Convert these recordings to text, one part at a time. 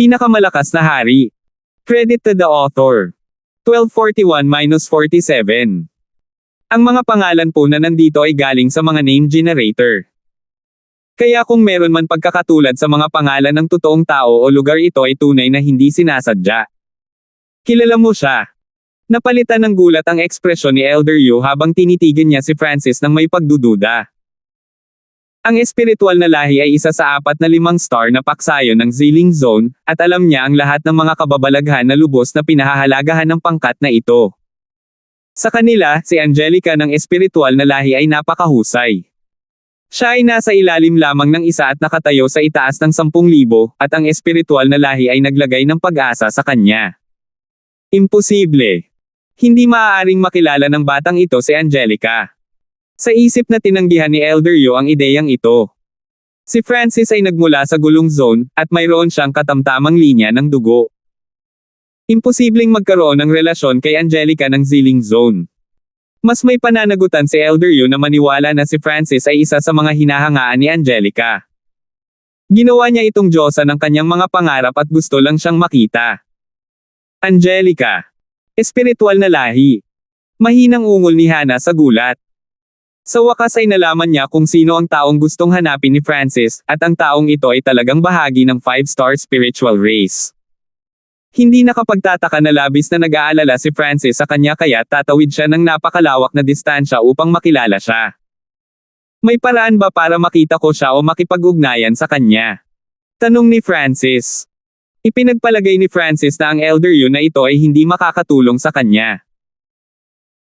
Pinakamalakas na hari. Credit to the author. 1241-47. Ang mga pangalan po na nandito ay galing sa mga name generator. Kaya kung meron man pagkakatulad sa mga pangalan ng totoong tao o lugar, ito ay tunay na hindi sinasadya. Kilala mo siya. Napalitan ng gulat ang ekspresyon ni Elder Yu habang tinitigan niya si Francis ng may pagdududa. Ang espiritual na lahi ay isa sa 4 na 5 star na paksayon ng Ziling Zone, at alam niya ang lahat ng mga kababalaghan na lubos na pinahahalagahan ng pangkat na ito. Sa kanila, si Angelica ng espiritual na lahi ay napakahusay. Siya ay nasa ilalim lamang ng isa at nakatayo sa itaas ng 10,000, at ang espiritual na lahi ay naglagay ng pag-asa sa kanya. Imposible. Hindi maaaring makilala ng batang ito si Angelica. Sa isip na tinanggihan ni Elder Yu ang ideyang ito. Si Francis ay nagmula sa gulong zone, at mayroon siyang katamtamang linya ng dugo. Imposibleng magkaroon ng relasyon kay Angelica ng Ziling Zone. Mas may pananagutan si Elder Yu na maniwala na si Francis ay isa sa mga hinahangaan ni Angelica. Ginawa niya itong diyosa ng kanyang mga pangarap at gusto lang siyang makita. Angelica. Espiritual na lahi. Mahinang ungol ni Hana sa gulat. Sa wakas ay nalaman niya kung sino ang taong gustong hanapin ni Francis, at ang taong ito ay talagang bahagi ng 5-star spiritual race. Hindi nakapagtataka na labis na nag-aalala si Francis sa kanya, kaya tatawid siya ng napakalawak na distansya upang makilala siya. May paraan ba para makita ko siya o makipag-ugnayan sa kanya? Tanong ni Francis. Ipinagpalagay ni Francis na ang Elder Yu na ito ay hindi makakatulong sa kanya.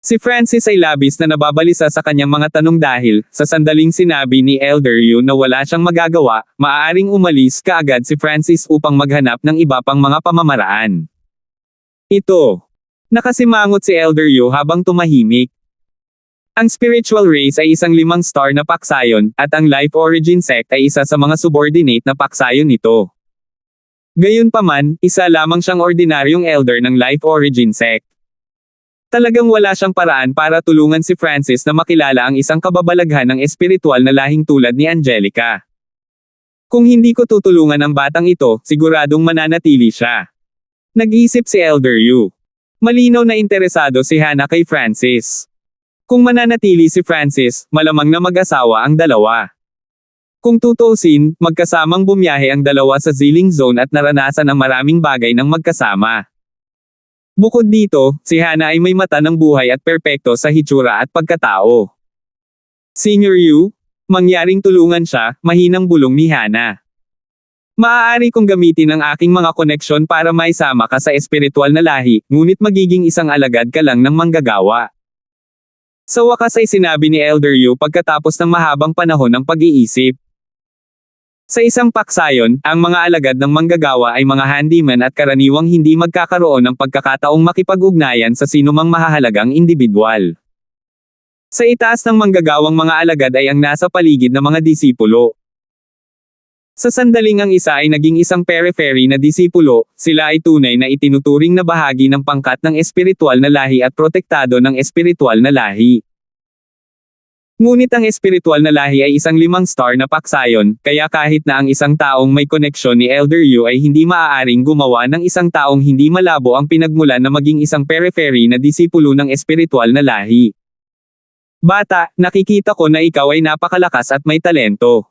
Si Francis ay labis na nababalisa sa kanyang mga tanong dahil, sa sandaling sinabi ni Elder Yu na wala siyang magagawa, maaaring umalis kaagad si Francis upang maghanap ng iba pang mga pamamaraan. Ito. Nakasimangot si Elder Yu habang tumahimik. Ang spiritual race ay isang 5-star na paksayon, at ang Life Origin Sect ay isa sa mga subordinate na paksayon nito. Gayunpaman, isa lamang siyang ordinaryong elder ng Life Origin Sect. Talagang wala siyang paraan para tulungan si Francis na makilala ang isang kababalaghan ng espiritual na lahing tulad ni Angelica. Kung hindi ko tutulungan ang batang ito, siguradong mananatili siya. Nag-iisip si Elder Yu. Malinaw na interesado si Hana kay Francis. Kung mananatili si Francis, malamang na mag-asawa ang dalawa. Kung tutuusin, magkasamang bumiyahe ang dalawa sa Ziling Zone at naranasan ang maraming bagay ng magkasama. Bukod dito, si Hana ay may mata ng buhay at perpekto sa hitsura at pagkatao. Senior Yu, mangyaring tulungan siya, mahinang bulong ni Hana. Maaari kong gamitin ang aking mga koneksyon para maisama ka sa espiritual na lahi, ngunit magiging isang alagad ka lang ng manggagawa. Sa wakas ay sinabi ni Elder Yu pagkatapos ng mahabang panahon ng pag-iisip. Sa isang paksayon, ang mga alagad ng manggagawa ay mga handyman at karaniwang hindi magkakaroon ng pagkakataong makipag-ugnayan sa sinumang mahahalagang individual. Sa itaas ng manggagawang mga alagad ay ang nasa paligid ng mga disipulo. Sa sandaling ang isa ay naging isang periphery na disipulo, sila ay tunay na itinuturing na bahagi ng pangkat ng espiritual na lahi at protektado ng espiritual na lahi. Ngunit ang espiritual na lahi ay isang 5-star na paksayon, kaya kahit na ang isang taong may koneksyon ni Elder Yu ay hindi maaaring gumawa ng isang taong hindi malabo ang pinagmulan na maging isang periphery na disipulo ng espiritual na lahi. Bata, nakikita ko na ikaw ay napakalakas at may talento.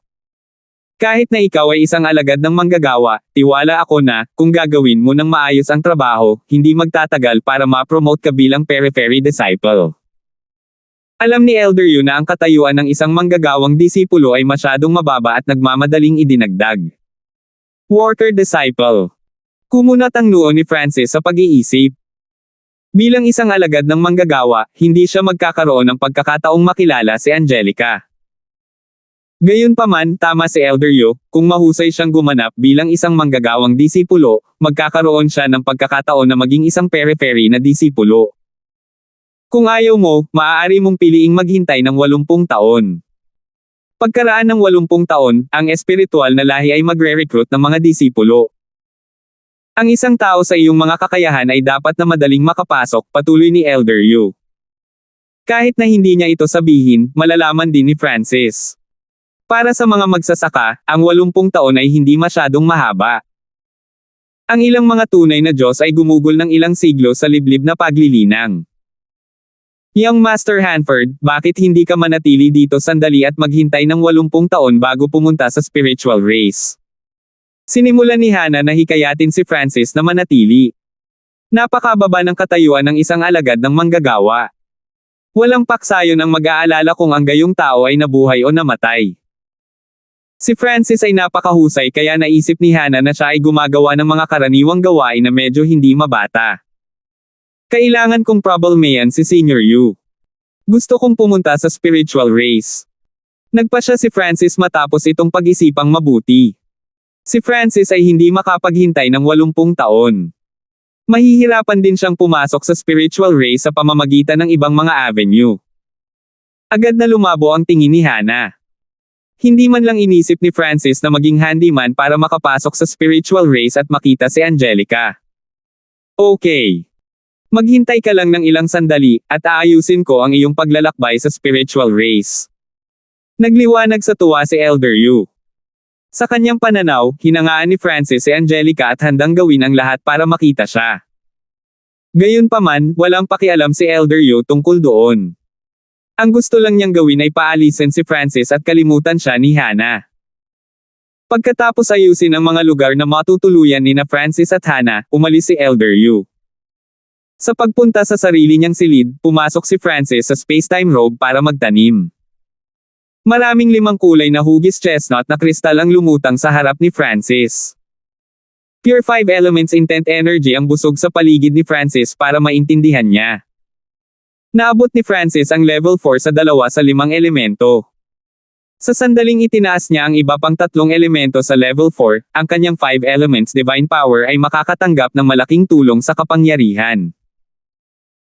Kahit na ikaw ay isang alagad ng manggagawa, tiwala ako na, kung gagawin mo ng maayos ang trabaho, hindi magtatagal para ma-promote ka bilang periphery disciple. Alam ni Elder Yu na ang katayuan ng isang manggagawang disipulo ay masyadong mababa at nagmamadaling idinagdag. Worker disciple. Kumunat ang noo ni Francis sa pag-iisip. Bilang isang alagad ng manggagawa, hindi siya magkakaroon ng pagkakataong makilala si Angelica. Gayunpaman, tama si Elder Yu, kung mahusay siyang gumanap bilang isang manggagawang disipulo, magkakaroon siya ng pagkakataon na maging isang periphery na disipulo. Kung ayaw mo, maaari mong piliing maghintay ng 80 taon. Pagkaraan ng 80 taon, ang espiritual na lahi ay magre-recruit ng mga disipulo. Ang isang tao sa iyong mga kakayahan ay dapat na madaling makapasok, patuloy ni Elder Yu. Kahit na hindi niya ito sabihin, malalaman din ni Francis. Para sa mga magsasaka, ang 80 taon ay hindi masyadong mahaba. Ang ilang mga tunay na Diyos ay gumugol ng ilang siglo sa liblib na paglilinang. Young Master Hanford, bakit hindi ka manatili dito sandali at maghintay ng 80 taon bago pumunta sa spiritual race? Sinimulan ni Hannah na hikayatin si Francis na manatili. Napakababa ng katayuan ng isang alagad ng manggagawa. Walang paksayon ang mag-aalala kung ang gayong tao ay nabuhay o namatay. Si Francis ay napakahusay kaya naisip ni Hannah na siya ay gumagawa ng mga karaniwang gawain na medyo hindi mabata. Kailangan kong problemayan si Senior Yu. Gusto kong pumunta sa spiritual race. Nagpasya si Francis matapos itong pag-isipang mabuti. Si Francis ay hindi makapaghintay ng 80 taon. Mahihirapan din siyang pumasok sa spiritual race sa pamamagitan ng ibang mga avenue. Agad na lumabo ang tingin ni Hannah. Hindi man lang inisip ni Francis na maging handyman para makapasok sa spiritual race at makita si Angelica. Okay. Maghintay ka lang ng ilang sandali, at aayusin ko ang iyong paglalakbay sa spiritual race. Nagliwanag sa tuwa si Elder Yu. Sa kanyang pananaw, hinangaan ni Francis si Angelica at handang gawin ang lahat para makita siya. Gayunpaman, walang pakialam si Elder Yu tungkol doon. Ang gusto lang niyang gawin ay paalisin si Francis at kalimutan siya ni Hannah. Pagkatapos ayusin ang mga lugar na matutuluyan ni na Francis at Hannah, umalis si Elder Yu. Sa pagpunta sa sarili niyang silid, pumasok si Francis sa space-time robe para magtanim. Maraming 5 kulay na hugis chestnut na kristal ang lumutang sa harap ni Francis. Pure 5 elements intent energy ang busog sa paligid ni Francis para maintindihan niya. Naabot ni Francis ang level 4 sa 2 sa 5 elemento. Sa sandaling itinaas niya ang iba pang 3 elemento sa level 4, ang kanyang 5 elements divine power ay makakatanggap ng malaking tulong sa kapangyarihan.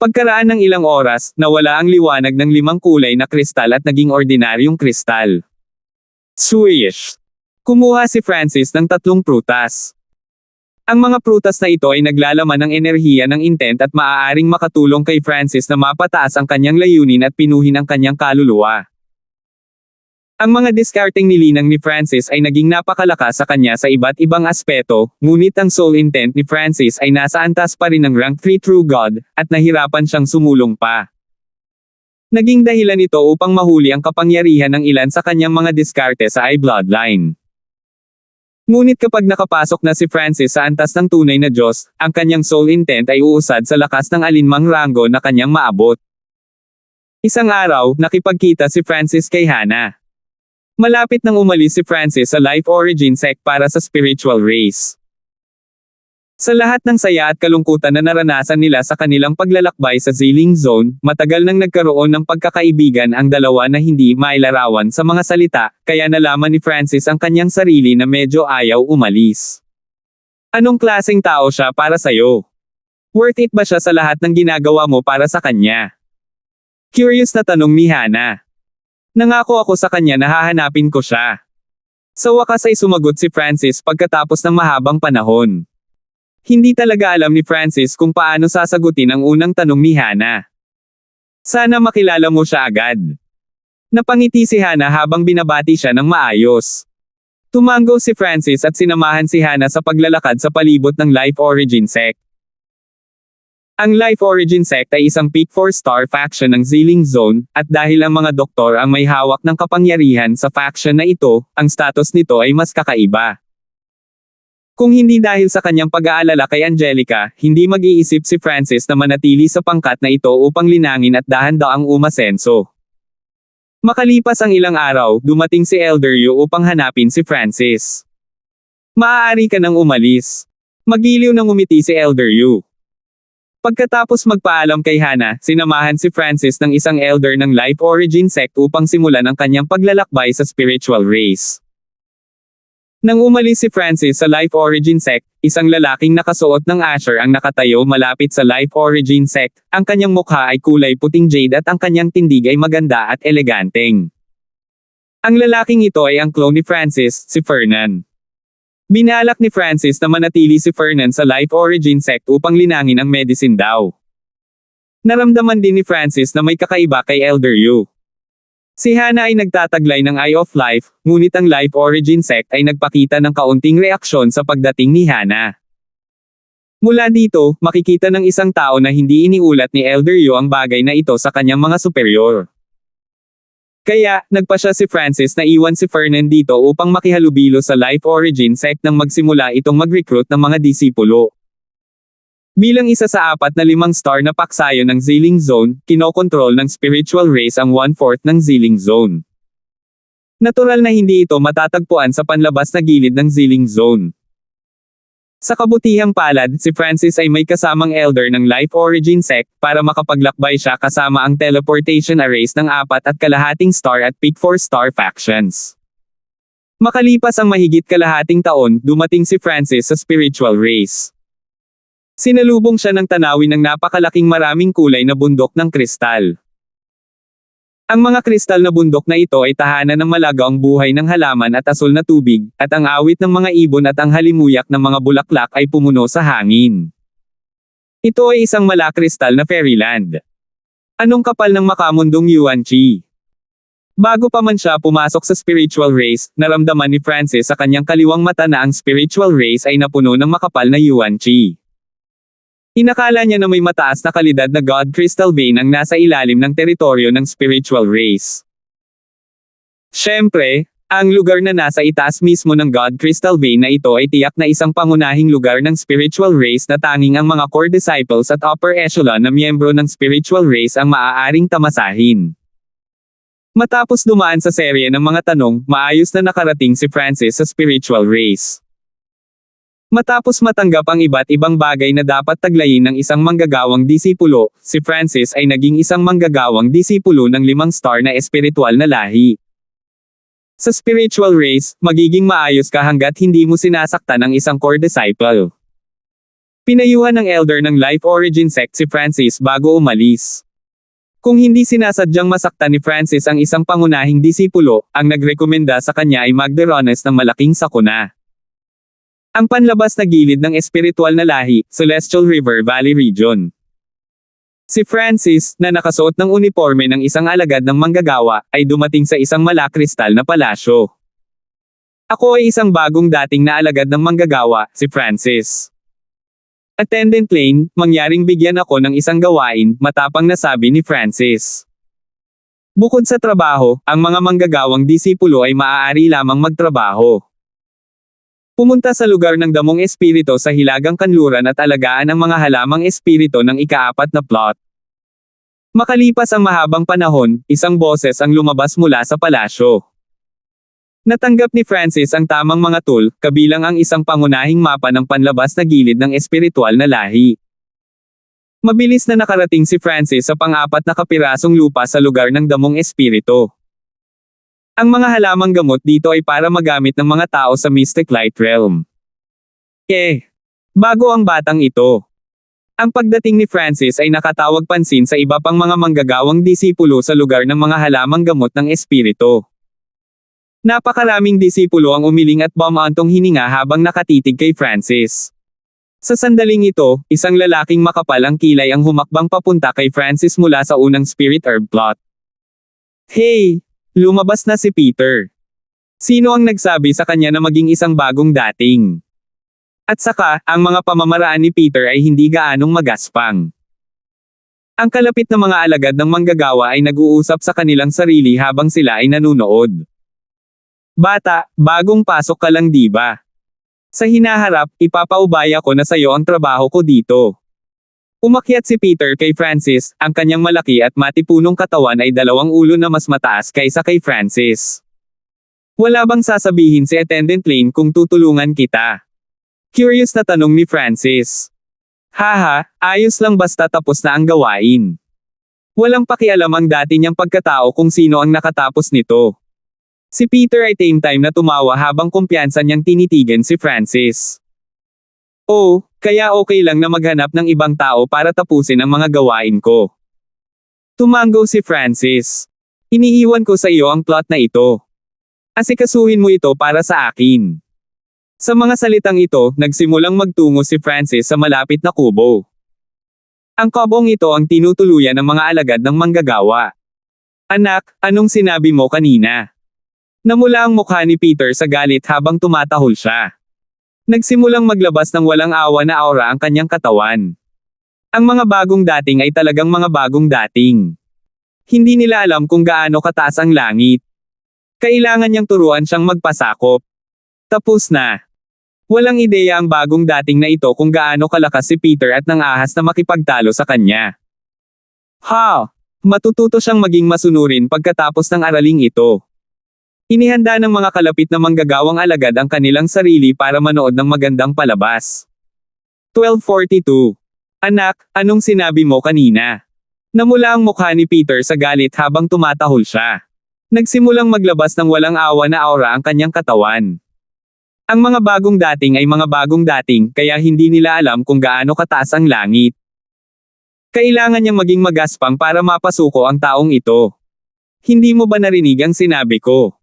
Pagkaraan ng ilang oras, nawala ang liwanag ng 5 kulay na kristal at naging ordinaryong kristal. Swish! Kumuha si Francis ng 3 prutas. Ang mga prutas na ito ay naglalaman ng enerhiya ng intent at maaaring makatulong kay Francis na mapataas ang kanyang layunin at pinuhin ang kanyang kaluluwa. Ang mga discarding nilinang ni Francis ay naging napakalakas sa kanya sa iba't ibang aspeto, ngunit ang soul intent ni Francis ay nasa antas pa rin ng rank 3 True God, at nahirapan siyang sumulong pa. Naging dahilan ito upang mahuli ang kapangyarihan ng ilan sa kanyang mga diskarte sa I-Bloodline. Ngunit kapag nakapasok na si Francis sa antas ng tunay na Diyos, ang kanyang soul intent ay uusad sa lakas ng alinmang ranggo na kanyang maabot. Isang araw, nakipagkita si Francis kay Hannah. Malapit nang umalis si Francis sa Life Origin Sect para sa spiritual race. Sa lahat ng saya at kalungkutan na naranasan nila sa kanilang paglalakbay sa Ziling Zone, matagal nang nagkaroon ng pagkakaibigan ang dalawa na hindi mailarawan sa mga salita, kaya nalaman ni Francis ang kanyang sarili na medyo ayaw umalis. Anong klaseng tao siya para sa'yo? Worth it ba siya sa lahat ng ginagawa mo para sa kanya? Curious na tanong ni Hannah. Nangako ako sa kanya na hahanapin ko siya. Sa wakas ay sumagot si Francis pagkatapos ng mahabang panahon. Hindi talaga alam ni Francis kung paano sasagutin ang unang tanong ni Hannah. Sana makilala mo siya agad. Napangiti si Hannah habang binabati siya ng maayos. Tumango si Francis at sinamahan si Hannah sa paglalakad sa palibot ng Life Origin Sect. Ang Life Origin Sect ay isang Peak 4-star faction ng Ziling Zone, at dahil ang mga doktor ang may hawak ng kapangyarihan sa faction na ito, ang status nito ay mas kakaiba. Kung hindi dahil sa kanyang pag-aalala kay Angelica, hindi mag-iisip si Francis na manatili sa pangkat na ito upang linangin at dahan-daang umasenso. Makalipas ang ilang araw, dumating si Elder Yu upang hanapin si Francis. Maaari ka nang umalis. Magiliw nang umiti si Elder Yu. Pagkatapos magpaalam kay Hannah, sinamahan si Francis ng isang elder ng Life Origin Sect upang simulan ang kanyang paglalakbay sa spiritual race. Nang umalis si Francis sa Life Origin Sect, isang lalaking nakasuot ng Asher ang nakatayo malapit sa Life Origin Sect. Ang kanyang mukha ay kulay puting jade at ang kanyang tindig ay maganda at eleganteng. Ang lalaking ito ay ang clone ni Francis, si Fernan. Binalak ni Francis na manatili si Fernan sa Life Origin Sect upang linangin ang medicine daw. Naramdaman din ni Francis na may kakaiba kay Elder Yu. Si Hannah ay nagtataglay ng Eye of Life, ngunit ang Life Origin Sect ay nagpakita ng kaunting reaksyon sa pagdating ni Hannah. Mula dito, makikita ng isang tao na hindi iniulat ni Elder Yu ang bagay na ito sa kanyang mga superior. Kaya, nagpa siya si Francis na iwan si Fernan dito upang makihalubilo sa Life Origin sect nang magsimula itong mag-recruit ng mga disipulo. Bilang isa sa 4 na 5 star na paksayo ng Xiling Zone, kinokontrol ng spiritual race ang 1/4 ng Xiling Zone. Natural na hindi ito matatagpuan sa panlabas na gilid ng Xiling Zone. Sa kabutihang palad, si Francis ay may kasamang elder ng Life Origin sect para makapaglakbay siya kasama ang teleportation arrays ng 4.5 star at Peak 4 star factions. Makalipas ang mahigit kalahating taon, dumating si Francis sa spiritual race. Sinalubong siya ng tanawin ng napakalaking maraming kulay na bundok ng kristal. Ang mga kristal na bundok na ito ay tahanan ng malagaang buhay ng halaman at asul na tubig, at ang awit ng mga ibon at ang halimuyak ng mga bulaklak ay pumuno sa hangin. Ito ay isang malakristal na fairyland. Anong kapal ng makamundong Yuan-Chi? Bago pa man siya pumasok sa spiritual race, naramdaman ni Francis sa kanyang kaliwang mata na ang spiritual race ay napuno ng makapal na Yuan-Chi. Inakala niya na may mataas na kalidad na God Crystal Vein ang nasa ilalim ng teritoryo ng spiritual race. Siyempre, ang lugar na nasa itaas mismo ng God Crystal Vein na ito ay tiyak na isang pangunahing lugar ng spiritual race na tanging ang mga core disciples at upper echelon na miyembro ng spiritual race ang maaaring tamasahin. Matapos dumaan sa serye ng mga tanong, maayos na nakarating si Francis sa spiritual race. Matapos matanggap ang iba't ibang bagay na dapat taglayin ng isang manggagawang disipulo, si Francis ay naging isang manggagawang disipulo ng 5 star na espiritual na lahi. Sa spiritual race, magiging maayos ka hanggat hindi mo sinasaktan ang isang core disciple. Pinayuhan ng elder ng Life Origin sect si Francis bago umalis. Kung hindi sinasadyang masaktan ni Francis ang isang pangunahing disipulo, ang nagrekomenda sa kanya ay magderones ng malaking sakuna. Ang panlabas na gilid ng espiritual na lahi, Celestial River Valley Region. Si Francis, na nakasuot ng uniforme ng isang alagad ng manggagawa, ay dumating sa isang malakristal na palasyo. Ako ay isang bagong dating na alagad ng manggagawa, si Francis. Attendant Lane, mangyaring bigyan ako ng isang gawain, matapang na sabi ni Francis. Bukod sa trabaho, ang mga manggagawang disipulo ay maaari lamang magtrabaho. Pumunta sa lugar ng damong espiritu sa Hilagang Kanluran at alagaan ang mga halamang espiritu ng ika-4 na plot. Makalipas ang mahabang panahon, isang boses ang lumabas mula sa palasyo. Natanggap ni Francis ang tamang mga tool, kabilang ang isang pangunahing mapa ng panlabas na gilid ng espiritual na lahi. Mabilis na nakarating si Francis sa pang-4 na kapirasong lupa sa lugar ng damong espiritu. Ang mga halamang gamot dito ay para magamit ng mga tao sa Mystic Light Realm. Bago ang batang ito. Ang pagdating ni Francis ay nakatawag pansin sa iba pang mga manggagawang disipulo sa lugar ng mga halamang gamot ng espiritu. Napakaraming disipulo ang umiling at bumantong hininga habang nakatitig kay Francis. Sa sandaling ito, isang lalaking makapal ang kilay ang humakbang papunta kay Francis mula sa unang spirit herb plot. Hey! Lumabas na si Peter. Sino ang nagsabi sa kanya na maging isang bagong dating? At saka, ang mga pamamaraan ni Peter ay hindi gaanong magaspang. Ang kalapit na mga alagad ng manggagawa ay nag-uusap sa kanilang sarili habang sila ay nanunood. Bata, bagong pasok ka lang di ba? Sa hinaharap, ipapaubaya ko na sayo ang trabaho ko dito. Umakyat si Peter kay Francis, ang kanyang malaki at matipunong katawan ay 2 ulo na mas mataas kaysa kay Francis. Wala bang sasabihin si Attendant Lane kung tutulungan kita? Curious na tanong ni Francis. Haha, ayos lang basta tapos na ang gawain. Walang pakialam ang dati niyang pagkatao kung sino ang nakatapos nito. Si Peter ay same time na tumawa habang kumpiyansa niyang tinitigan si Francis. Oh, kaya okay lang na maghanap ng ibang tao para tapusin ang mga gawain ko. Tumango si Francis. Iniiwan ko sa iyo ang plot na ito. Asikasuhin mo ito para sa akin. Sa mga salitang ito, nagsimulang magtungo si Francis sa malapit na kubo. Ang kubong ito ang tinutuluyan ng mga alagad ng manggagawa. Anak, anong sinabi mo kanina? Namula ang mukha ni Peter sa galit habang tumatahol siya. Nagsimulang maglabas ng walang awa na aura ang kanyang katawan. Ang mga bagong dating ay talagang mga bagong dating. Hindi nila alam kung gaano kataas ang langit. Kailangan niyang turuan siyang magpasakop. Tapos na. Walang ideya ang bagong dating na ito kung gaano kalakas si Peter at nang ahas na makipagtalo sa kanya. Matututo siyang maging masunurin pagkatapos ng araling ito. Inihanda ng mga kalapit na manggagawang alagad ang kanilang sarili para manood ng magandang palabas. 12:42. Anak, anong sinabi mo kanina? Namula ang mukha ni Peter sa galit habang tumatahol siya. Nagsimulang maglabas ng walang awa na aura ang kanyang katawan. Ang mga bagong dating ay mga bagong dating kaya hindi nila alam kung gaano kataas ang langit. Kailangan niyang maging magaspang para mapasuko ang taong ito. Hindi mo ba narinig ang sinabi ko?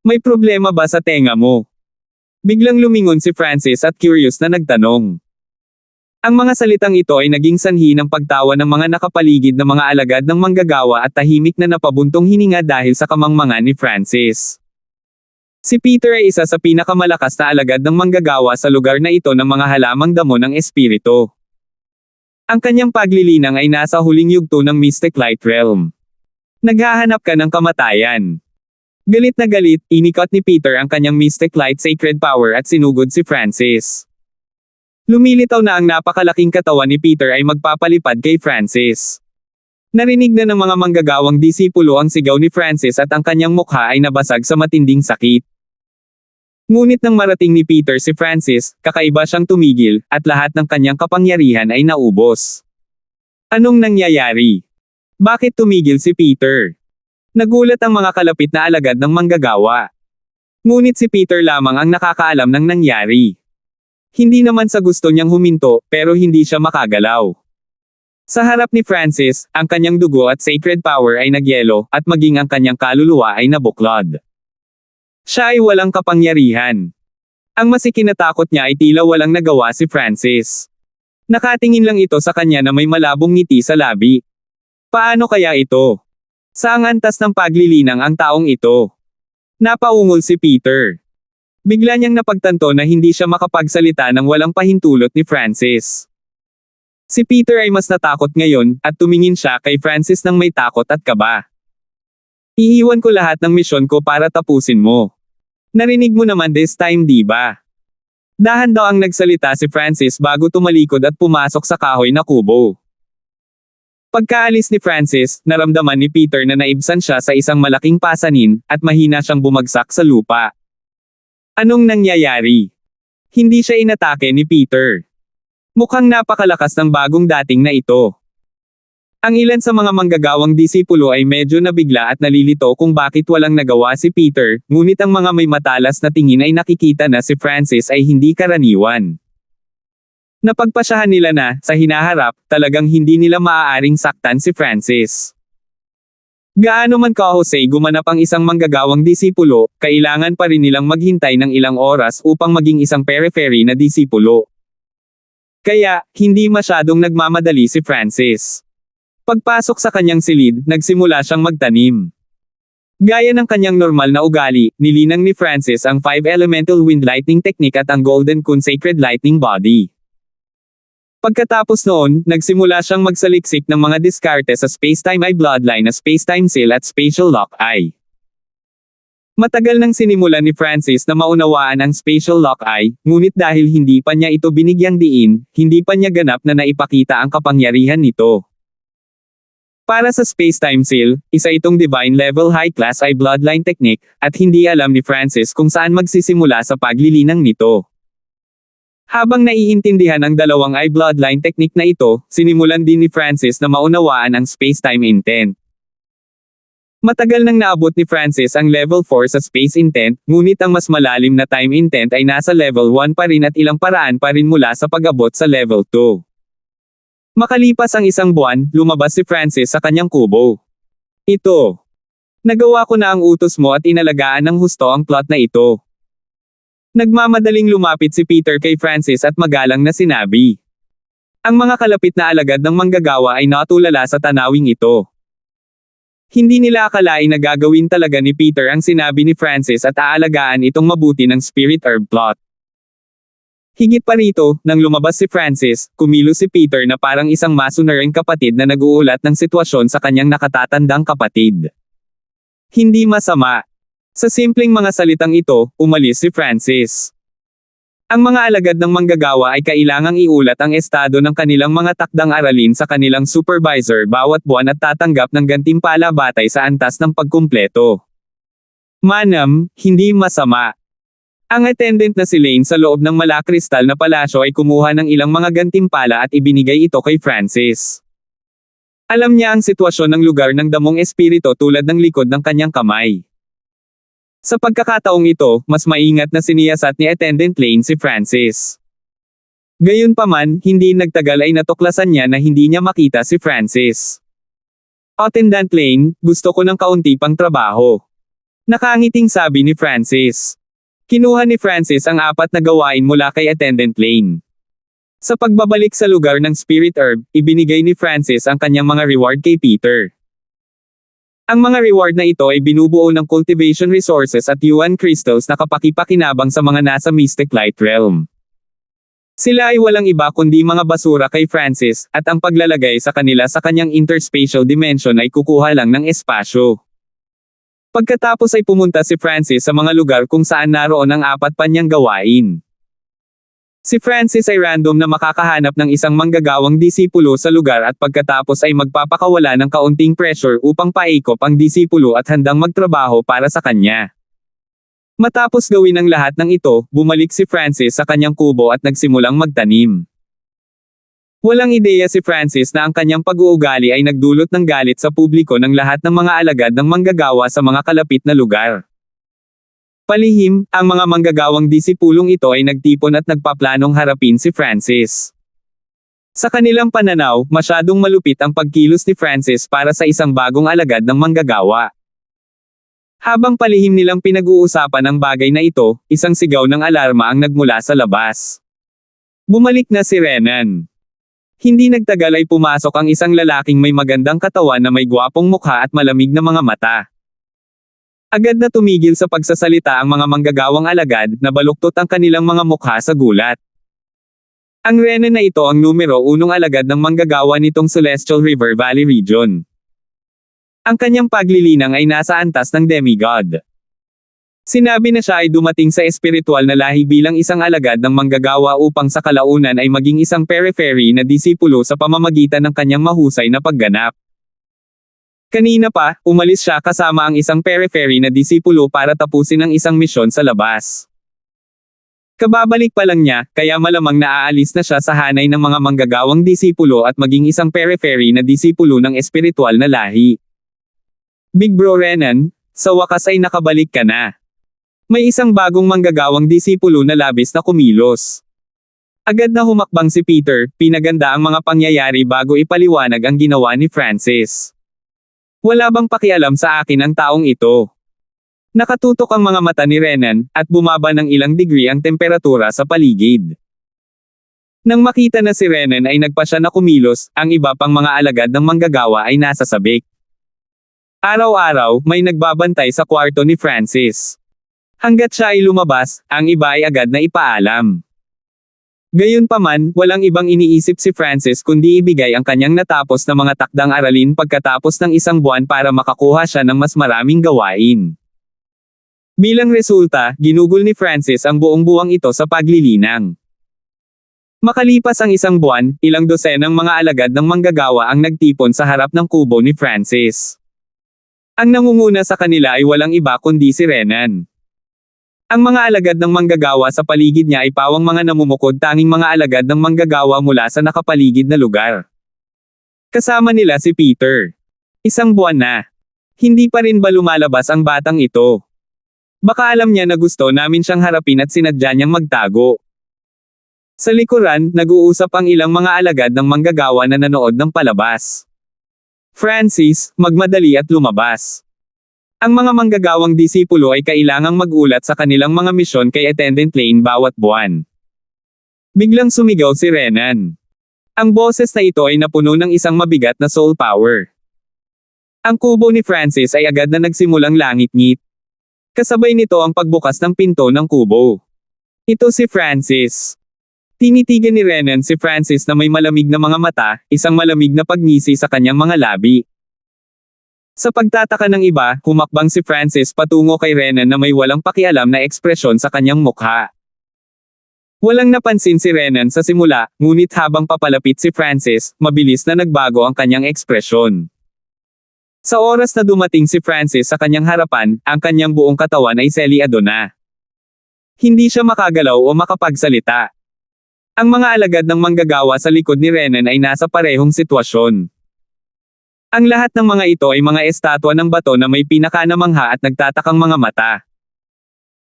May problema ba sa tenga mo? Biglang lumingon si Francis at curious na nagtanong. Ang mga salitang ito ay naging sanhi ng pagtawa ng mga nakapaligid na mga alagad ng manggagawa at tahimik na napabuntong hininga dahil sa kamangmangan ni Francis. Si Peter ay isa sa pinakamalakas na alagad ng manggagawa sa lugar na ito ng mga halamang damo ng espiritu. Ang kanyang paglilinang ay nasa huling yugto ng Mystic Light Realm. Naghahanap ka ng kamatayan. Galit na galit, inikot ni Peter ang kanyang Mystic Light Sacred Power at sinugod si Francis. Lumilitaw na ang napakalaking katawan ni Peter ay magpapalipad kay Francis. Narinig na ng mga manggagawang disipulo ang sigaw ni Francis at ang kanyang mukha ay nabasag sa matinding sakit. Ngunit nang marating ni Peter si Francis, kakaiba siyang tumigil, at lahat ng kanyang kapangyarihan ay naubos. Anong nangyayari? Bakit tumigil si Peter? Nagulat ang mga kalapit na alagad ng manggagawa. Ngunit si Peter lamang ang nakakaalam ng nangyari. Hindi naman sa gusto niyang huminto, pero hindi siya makagalaw. Sa harap ni Francis, ang kanyang dugo at sacred power ay nagyelo, at maging ang kanyang kaluluwa ay nabuklod. Siya ay walang kapangyarihan. Ang masikinatakot niya ay tila walang nagawa si Francis. Nakatingin lang ito sa kanya na may malabong ngiti sa labi. Paano kaya ito? Saang antas ng paglilinang ang taong ito? Napaungol si Peter. Bigla niyang napagtanto na hindi siya makapagsalita ng walang pahintulot ni Francis. Si Peter ay mas natakot ngayon, at tumingin siya kay Francis nang may takot at kaba. Iiwan ko lahat ng misyon ko para tapusin mo. Narinig mo naman this time, di ba? Dahan daw ang nagsalita si Francis bago tumalikod at pumasok sa kahoy na kubo. Pagkaalis ni Francis, naramdaman ni Peter na naibsan siya sa isang malaking pasanin, at mahina siyang bumagsak sa lupa. Anong nangyayari? Hindi siya inatake ni Peter. Mukhang napakalakas ng bagong dating na ito. Ang ilan sa mga manggagawang disipulo ay medyo nabigla at nalilito kung bakit walang nagawa si Peter, ngunit ang mga may matalas na tingin ay nakikita na si Francis ay hindi karaniwan. Napagpasyahan nila na, sa hinaharap, talagang hindi nila maaaring saktan si Francis. Gaano man kahusay gumanap ang isang manggagawang disipulo, kailangan pa rin nilang maghintay ng ilang oras upang maging isang periphery na disipulo. Kaya, hindi masyadong nagmamadali si Francis. Pagpasok sa kanyang silid, nagsimula siyang magtanim. Gaya ng kanyang normal na ugali, nilinang ni Francis ang 5 Elemental Wind Lightning Technique at ang Golden Kun Sacred Lightning Body. Pagkatapos noon, nagsimula siyang magsaliksik ng mga diskarte sa Spacetime Eye Bloodline na Spacetime Seal at Spatial Lock Eye. Matagal nang sinimulan ni Francis na maunawaan ang Spatial Lock Eye, ngunit dahil hindi pa niya ito binigyang diin, hindi pa niya ganap na naipakita ang kapangyarihan nito. Para sa Spacetime Seal, isa itong Divine Level High Class Eye Bloodline Technique, at hindi alam ni Francis kung saan magsisimula sa paglilinang nito. Habang naiintindihan ang dalawang eye bloodline technique na ito, sinimulan din ni Francis na maunawaan ang spacetime intent. Matagal nang naabot ni Francis ang level 4 sa space intent, ngunit ang mas malalim na time intent ay nasa level 1 pa rin at ilang paraan pa rin mula sa pag-abot sa level 2. Makalipas ang isang buwan, lumabas si Francis sa kanyang kubo. Ito. Nagawa ko na ang utos mo at inalagaan ng husto ang plot na ito. Nagmamadaling lumapit si Peter kay Francis at magalang na sinabi. Ang mga kalapit na alagad ng manggagawa ay natulala sa tanawing ito. Hindi nila akalain na gagawin talaga ni Peter ang sinabi ni Francis at aalagaan itong mabuti ng Spirit Herb plot. Higit pa rito, nang lumabas si Francis, kumilos si Peter na parang isang masunuring kapatid na nag-uulat ng sitwasyon sa kanyang nakatatandang kapatid. Hindi masama. Sa simpleng mga salitang ito, umalis si Francis. Ang mga alagad ng manggagawa ay kailangang iulat ang estado ng kanilang mga takdang aralin sa kanilang supervisor bawat buwan at tatanggap ng gantimpala batay sa antas ng pagkumpleto. Manam, hindi masama. Ang attendant na si Lane sa loob ng malakristal na palasyo ay kumuha ng ilang mga gantimpala at ibinigay ito kay Francis. Alam niya ang sitwasyon ng lugar ng damong espiritu tulad ng likod ng kanyang kamay. Sa pagkakataong ito, mas maingat na siniyasat ni Attendant Lane si Francis. Gayunpaman, hindi nagtagal ay natuklasan niya na hindi niya makita si Francis. Attendant Lane, gusto ko ng kaunti pang trabaho. Nakangiting sabi ni Francis. Kinuha ni Francis ang 4 na gawain mula kay Attendant Lane. Sa pagbabalik sa lugar ng Spirit Herb, ibinigay ni Francis ang kanyang mga reward kay Peter. Ang mga reward na ito ay binubuo ng cultivation resources at yuan crystals na kapakipakinabang sa mga nasa Mystic Light Realm. Sila ay walang iba kundi mga basura kay Francis, at ang paglalagay sa kanila sa kanyang interspatial dimension ay kukuha lang ng espasyo. Pagkatapos ay pumunta si Francis sa mga lugar kung saan naroon ang 4 pa niyang gawain. Si Francis ay random na makakahanap ng isang manggagawang disipulo sa lugar at pagkatapos ay magpapakawala ng kaunting pressure upang paikop ang disipulo at handang magtrabaho para sa kanya. Matapos gawin ang lahat ng ito, bumalik si Francis sa kanyang kubo at nagsimulang magtanim. Walang ideya si Francis na ang kanyang pag-uugali ay nagdulot ng galit sa publiko ng lahat ng mga alagad ng manggagawa sa mga kalapit na lugar. Palihim, ang mga manggagawang disipulong ito ay nagtipon at nagpaplanong harapin si Francis. Sa kanilang pananaw, masyadong malupit ang pagkilos ni Francis para sa isang bagong alagad ng manggagawa. Habang palihim nilang pinag-uusapan ang bagay na ito, isang sigaw ng alarma ang nagmula sa labas. Bumalik na si Renan. Hindi nagtagal ay pumasok ang isang lalaking may magandang katawan na may gwapong mukha at malamig na mga mata. Agad na tumigil sa pagsasalita ang mga manggagawang alagad, na baluktot ang kanilang mga mukha sa gulat. Ang Renan na ito ang numero 1 alagad ng manggagawa nitong Celestial River Valley region. Ang kanyang paglilinang ay nasa antas ng demigod. Sinabi na siya ay dumating sa espiritual na lahi bilang isang alagad ng manggagawa upang sa kalaunan ay maging isang periphery na disipulo sa pamamagitan ng kanyang mahusay na pagganap. Kanina pa, umalis siya kasama ang isang periphery na disipulo para tapusin ang isang misyon sa labas. Kababalik pa lang niya, kaya malamang naaalis na siya sa hanay ng mga manggagawang disipulo at maging isang periphery na disipulo ng espiritual na lahi. Big Bro Renan, sa wakas ay nakabalik ka na. May isang bagong manggagawang disipulo na labis na kumilos. Agad na humakbang si Peter, pinaganda ang mga pangyayari bago ipaliwanag ang ginawa ni Francis. Wala bang pakialam sa akin ang taong ito? Nakatutok ang mga mata ni Renan, at bumaba ng ilang degree ang temperatura sa paligid. Nang makita na si Renan ay nagpasya na kumilos, ang iba pang mga alagad ng manggagawa ay nasa sabik. Araw-araw, may nagbabantay sa kwarto ni Francis. Hanggat siya ay lumabas, ang iba ay agad na ipaalam. Gayunpaman, walang ibang iniisip si Francis kundi ibigay ang kanyang natapos na mga takdang aralin pagkatapos ng 1 buwan para makakuha siya ng mas maraming gawain. Bilang resulta, ginugol ni Francis ang buong buwang ito sa paglilinang. Makalipas ang 1 buwan, ilang dosenang mga alagad ng manggagawa ang nagtipon sa harap ng kubo ni Francis. Ang nangunguna sa kanila ay walang iba kundi si Renan. Ang mga alagad ng manggagawa sa paligid niya ay pawang mga namumukod tanging mga alagad ng manggagawa mula sa nakapaligid na lugar. Kasama nila si Peter. 1 buwan na. Hindi pa rin ba lumalabas ang batang ito? Baka alam niya na gusto namin siyang harapin at sinadya niyang magtago. Sa likuran, nag-uusap ang ilang mga alagad ng manggagawa na nanood ng palabas. Francis, magmadali at lumabas. Ang mga manggagawang disipulo ay kailangang mag-ulat sa kanilang mga misyon kay Attendant Lane bawat buwan. Biglang sumigaw si Renan. Ang boses na ito ay napuno ng isang mabigat na soul power. Ang kubo ni Francis ay agad na nagsimulang langit-ngit. Kasabay nito ang pagbukas ng pinto ng kubo. Ito si Francis. Tinitigan ni Renan si Francis na may malamig na mga mata, isang malamig na pagngisi sa kanyang mga labi. Sa pagtataka ng iba, humakbang si Francis patungo kay Renan na may walang pakialam na ekspresyon sa kanyang mukha. Walang napansin si Renan sa simula, ngunit habang papalapit si Francis, mabilis na nagbago ang kanyang ekspresyon. Sa oras na dumating si Francis sa kanyang harapan, ang kanyang buong katawan ay selyado na. Hindi siya makagalaw o makapagsalita. Ang mga alagad ng manggagawa sa likod ni Renan ay nasa parehong sitwasyon. Ang lahat ng mga ito ay mga estatwa ng bato na may pinakanamangha at nagtatakang mga mata.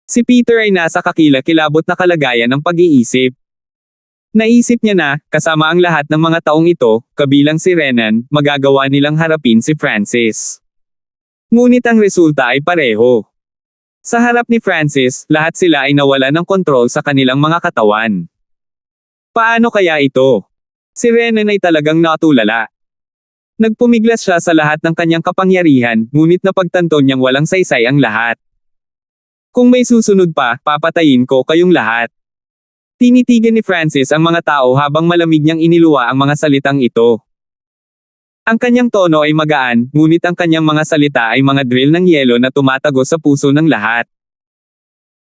Si Peter ay nasa kakilakilabot na kalagayan ng pag-iisip. Naisip niya na, kasama ang lahat ng mga taong ito, kabilang si Renan, magagawa nilang harapin si Francis. Ngunit ang resulta ay pareho. Sa harap ni Francis, lahat sila ay nawala ng kontrol sa kanilang mga katawan. Paano kaya ito? Si Renan ay talagang natulala. Nagpumiglas siya sa lahat ng kanyang kapangyarihan, ngunit napagtanto niyang walang saysay ang lahat. Kung may susunod pa, papatayin ko kayong lahat. Tinitigan ni Francis ang mga tao habang malamig niyang iniluwa ang mga salitang ito. Ang kanyang tono ay magaan, ngunit ang kanyang mga salita ay mga drill ng yelo na tumatago sa puso ng lahat.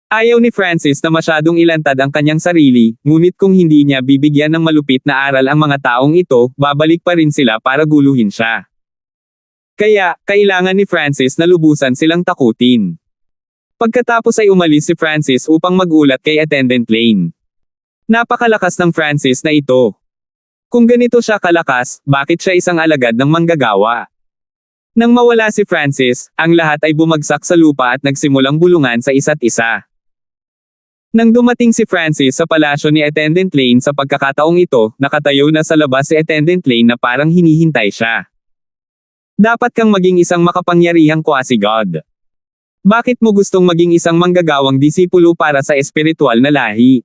Ayaw ni Francis na masyadong ilantad ang kanyang sarili, ngunit kung hindi niya bibigyan ng malupit na aral ang mga taong ito, babalik pa rin sila para guluhin siya. Kaya, kailangan ni Francis na lubusan silang takutin. Pagkatapos ay umalis si Francis upang magulat kay Attendant Lane. Napakalakas ng Francis na ito. Kung ganito siya kalakas, bakit siya isang alagad ng manggagawa? Nang mawala si Francis, ang lahat ay bumagsak sa lupa at nagsimulang bulungan sa isa't isa. Nang dumating si Francis sa palasyo ni Attendant Lane sa pagkakataong ito, nakatayo na sa labas si Attendant Lane na parang hinihintay siya. Dapat kang maging isang makapangyarihang quasi-god. Bakit mo gustong maging isang manggagawang disipulo para sa espiritual na lahi?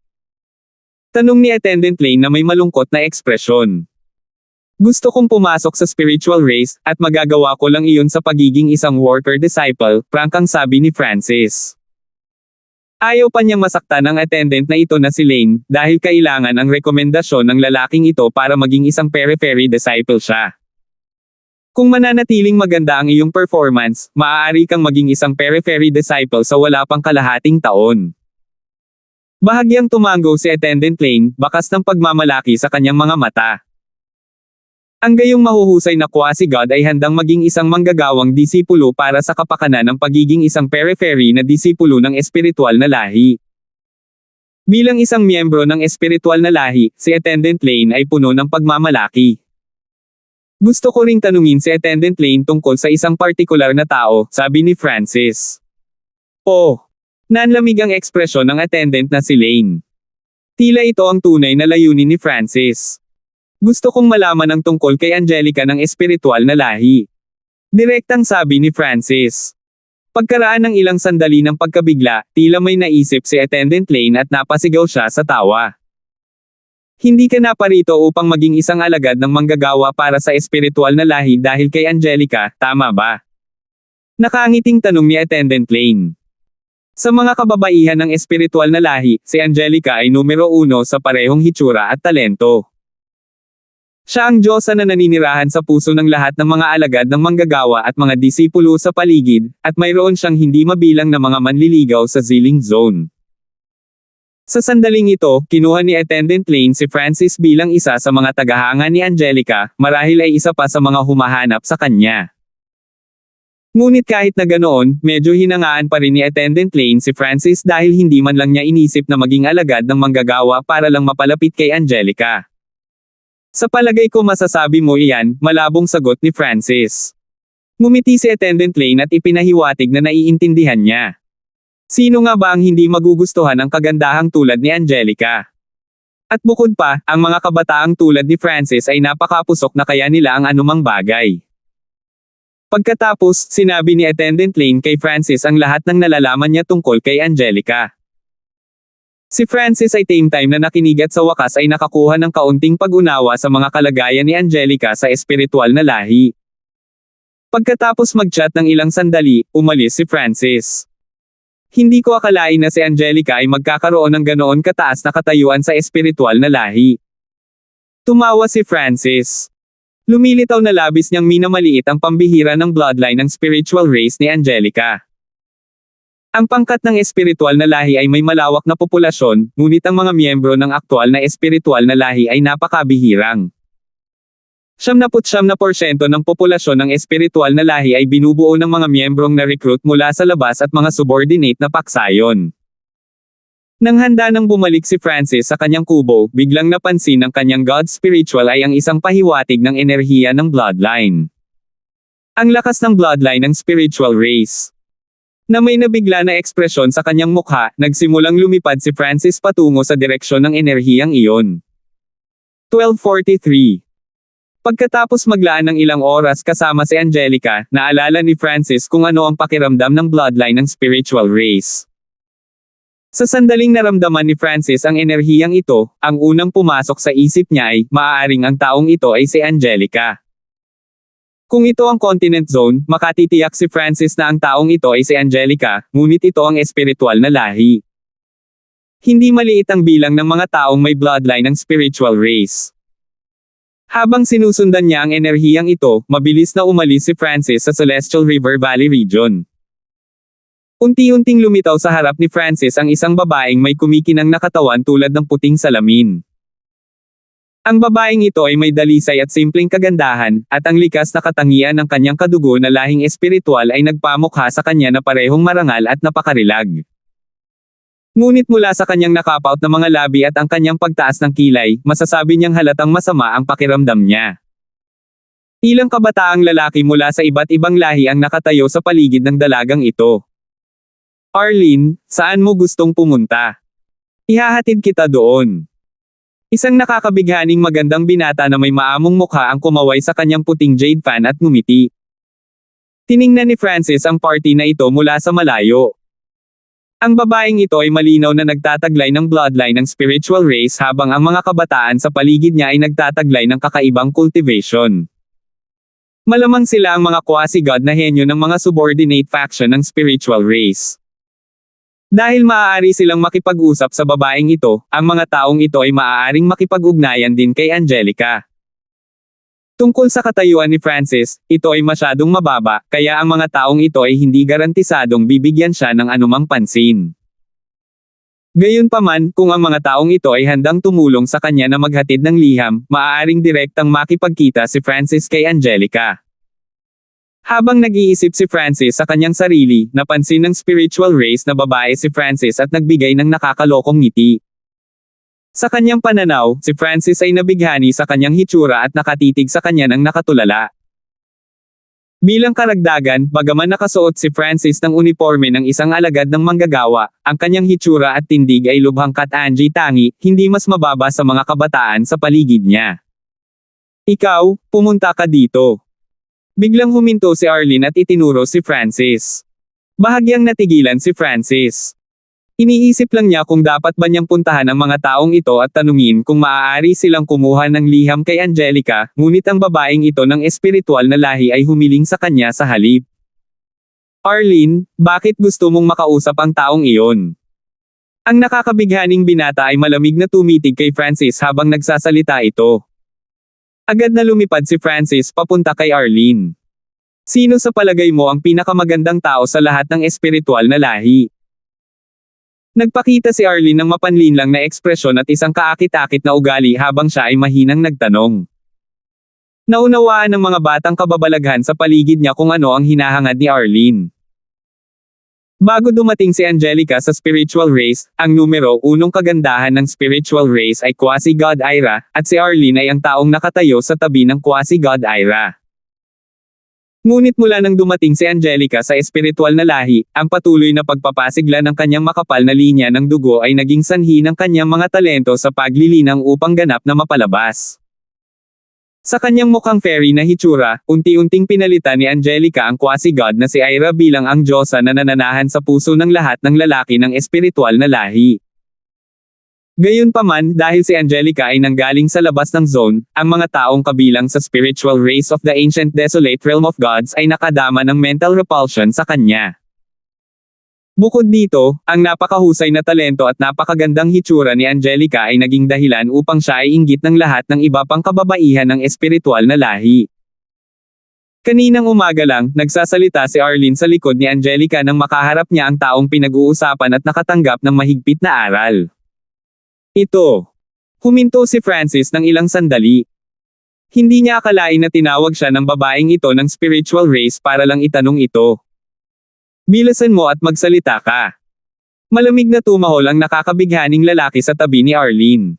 Tanong ni Attendant Lane na may malungkot na ekspresyon. Gusto kong pumasok sa spiritual race, at magagawa ko lang iyon sa pagiging isang worker-disciple, prangkang sabi ni Francis. Ayaw pa niyang masaktan ang attendant na ito na si Lane, dahil kailangan ang rekomendasyon ng lalaking ito para maging isang periphery disciple siya. Kung mananatiling maganda ang iyong performance, maaari kang maging isang periphery disciple sa wala pang kalahating taon. Bahagyang tumango si Attendant Lane, bakas ng pagmamalaki sa kanyang mga mata. Ang gayong mahuhusay na quasi-god ay handang maging isang manggagawang disipulo para sa kapakanan ng pagiging isang periphery na disipulo ng espiritual na lahi. Bilang isang miyembro ng espiritual na lahi, si Attendant Lane ay puno ng pagmamalaki. Gusto ko ring tanungin si Attendant Lane tungkol sa isang partikular na tao, sabi ni Francis. Oh! Nanlamig ang ekspresyon ng attendant na si Lane. Tila ito ang tunay na layunin ni Francis. Gusto kong malaman ang tungkol kay Angelica ng espiritual na lahi. Direktang sabi ni Francis. Pagkaraan ng ilang sandali ng pagkabigla, tila may naisip si Attendant Lane at napasigaw siya sa tawa. Hindi ka naparito upang maging isang alagad ng manggagawa para sa espiritual na lahi dahil kay Angelica, tama ba? Nakangiting tanong ni Attendant Lane. Sa mga kababaihan ng espiritual na lahi, si Angelica ay numero 1 sa parehong hitsura at talento. Siya ang Diyosa na naninirahan sa puso ng lahat ng mga alagad ng manggagawa at mga disipulo sa paligid, at mayroon siyang hindi mabilang na mga manliligaw sa Zilling Zone. Sa sandaling ito, kinuha ni Attendant Lane si Francis bilang isa sa mga tagahanga ni Angelica, marahil ay isa pa sa mga humahanap sa kanya. Ngunit kahit na ganoon, medyo hinangaan pa rin ni Attendant Lane si Francis dahil hindi man lang niya inisip na maging alagad ng manggagawa para lang mapalapit kay Angelica. Sa palagay ko masasabi mo iyan, malabong sagot ni Francis. Ngumiti si Attendant Lane at ipinahiwatig na naiintindihan niya. Sino nga ba ang hindi magugustuhan ang kagandahang tulad ni Angelica? At bukod pa, ang mga kabataang tulad ni Francis ay napakapusok na kaya nila ang anumang bagay. Pagkatapos, sinabi ni Attendant Lane kay Francis ang lahat ng nalalaman niya tungkol kay Angelica. Si Francis ay time na nakinig at sa wakas ay nakakuha ng kaunting pag-unawa sa mga kalagayan ni Angelica sa espiritual na lahi. Pagkatapos mag-chat ng ilang sandali, umalis si Francis. Hindi ko akalain na si Angelica ay magkakaroon ng ganoon kataas na katayuan sa espiritual na lahi. Tumawa si Francis. Lumilitaw na labis niyang minamaliit ang pambihira ng bloodline ng spiritual race ni Angelica. Ang pangkat ng espiritual na lahi ay may malawak na populasyon, ngunit ang mga miyembro ng aktwal na espiritual na lahi ay napakabihirang. 79% ng populasyon ng espiritual na lahi ay binubuo ng mga miyembrong na-recruit mula sa labas at mga subordinate na paksayon. Nang handa nang bumalik si Francis sa kanyang kubo, biglang napansin ng kanyang god spiritual ay ang isang pahiwatig ng enerhiya ng bloodline. Ang lakas ng bloodline ng spiritual race. Na may nabigla na ekspresyon sa kanyang mukha, nagsimulang lumipad si Francis patungo sa direksyon ng enerhiyang iyon. 12:43 Pagkatapos maglaan ng ilang oras kasama si Angelica, naalala ni Francis kung ano ang pakiramdam ng bloodline ng spiritual race. Sa sandaling naramdaman ni Francis ang enerhiyang ito, ang unang pumasok sa isip niya ay, maaaring ang taong ito ay si Angelica. Kung ito ang continent zone, makatitiyak si Francis na ang taong ito ay si Angelica, ngunit ito ang espiritual na lahi. Hindi maliit ang bilang ng mga taong may bloodline ng spiritual race. Habang sinusundan niya ang enerhiyang ito, mabilis na umalis si Francis sa Celestial River Valley region. Unti-unting lumitaw sa harap ni Francis ang isang babaeng may kumikinang na katawan tulad ng puting salamin. Ang babaeng ito ay may dalisay at simpleng kagandahan, at ang likas na katangian ng kanyang kadugo na lahing espiritual ay nagpamukha sa kanya na parehong marangal at napakarilag. Ngunit mula sa kanyang nakapaut na mga labi at ang kanyang pagtaas ng kilay, masasabi niyang halatang masama ang pakiramdam niya. Ilang kabataang lalaki mula sa iba't ibang lahi ang nakatayo sa paligid ng dalagang ito. Arlene, saan mo gustong pumunta? Ihahatid kita doon. Isang nakakabighaning magandang binata na may maamong mukha ang kumaway sa kanyang puting jade fan at ngumiti. Tiningnan ni Francis ang party na ito mula sa malayo. Ang babaeng ito ay malinaw na nagtataglay ng bloodline ng spiritual race habang ang mga kabataan sa paligid niya ay nagtataglay ng kakaibang cultivation. Malamang sila ang mga quasi-god na henyo ng mga subordinate faction ng spiritual race. Dahil maaari silang makipag-usap sa babaeng ito, ang mga taong ito ay maaaring makipag-ugnayan din kay Angelica. Tungkol sa katayuan ni Francis, ito ay masyadong mababa, kaya ang mga taong ito ay hindi garantisadong bibigyan siya ng anumang pansin. Gayunpaman, kung ang mga taong ito ay handang tumulong sa kanya na maghatid ng liham, maaaring direktang makipagkita si Francis kay Angelica. Habang nag-iisip si Francis sa kanyang sarili, napansin ng spiritual race na babae si Francis at nagbigay ng nakakalokong ngiti. Sa kanyang pananaw, si Francis ay nabighani sa kanyang hitsura at nakatitig sa kanya ng nakatulala. Bilang karagdagan, bagaman nakasuot si Francis ng uniforme ng isang alagad ng manggagawa, ang kanyang hitsura at tindig ay lubhang katangi-tangi, hindi mas mababa sa mga kabataan sa paligid niya. Ikaw, pumunta ka dito. Biglang huminto si Arlene at itinuro si Francis. Bahagyang natigilan si Francis. Iniisip lang niya kung dapat ba niyang puntahan ang mga taong ito at tanungin kung maaari silang kumuha ng liham kay Angelica, ngunit ang babaeng ito ng espiritual na lahi ay humiling sa kanya sa halip. Arlene, bakit gusto mong makausap ang taong iyon? Ang nakakabighaning binata ay malamig na tumitig kay Francis habang nagsasalita ito. Agad na lumipad si Francis papunta kay Arlene. Sino sa palagay mo ang pinakamagandang tao sa lahat ng espiritual na lahi? Nagpakita si Arlene ng mapanlinlang na ekspresyon at isang kaakit-akit na ugali habang siya ay mahinang nagtanong. Naunawaan ng mga batang kababalaghan sa paligid niya kung ano ang hinahangad ni Arlene. Bago dumating si Angelica sa spiritual race, ang numero 1 kagandahan ng spiritual race ay quasi-god Ira, at si Arlene ay ang taong nakatayo sa tabi ng quasi-god Ira. Ngunit mula nang dumating si Angelica sa espiritual na lahi, ang patuloy na pagpapasigla ng kanyang makapal na linya ng dugo ay naging sanhi ng kanyang mga talento sa paglilinang upang ganap na mapalabas. Sa kanyang mukhang fairy na hitsura, unti-unting pinalitan ni Angelica ang quasi-god na si Ira bilang ang diyosa na nananahan sa puso ng lahat ng lalaki ng espiritual na lahi. Gayunpaman, dahil si Angelica ay nanggaling sa labas ng zone, ang mga taong kabilang sa spiritual race of the ancient desolate realm of gods ay nakadama ng mental repulsion sa kanya. Bukod dito, ang napakahusay na talento at napakagandang hitsura ni Angelica ay naging dahilan upang siya ay inggit ng lahat ng iba pang kababaihan ng espiritual na lahi. Kaninang umaga lang, nagsasalita si Arlene sa likod ni Angelica nang makaharap niya ang taong pinag-uusapan at nakatanggap ng mahigpit na aral. Ito. Huminto si Francis ng ilang sandali. Hindi niya akalain na tinawag siya ng babaeng ito ng spiritual race para lang itanong ito. Bilasan mo at magsalita ka. Malamig na tumahol ang nakakabighaning lalaki sa tabi ni Arlene.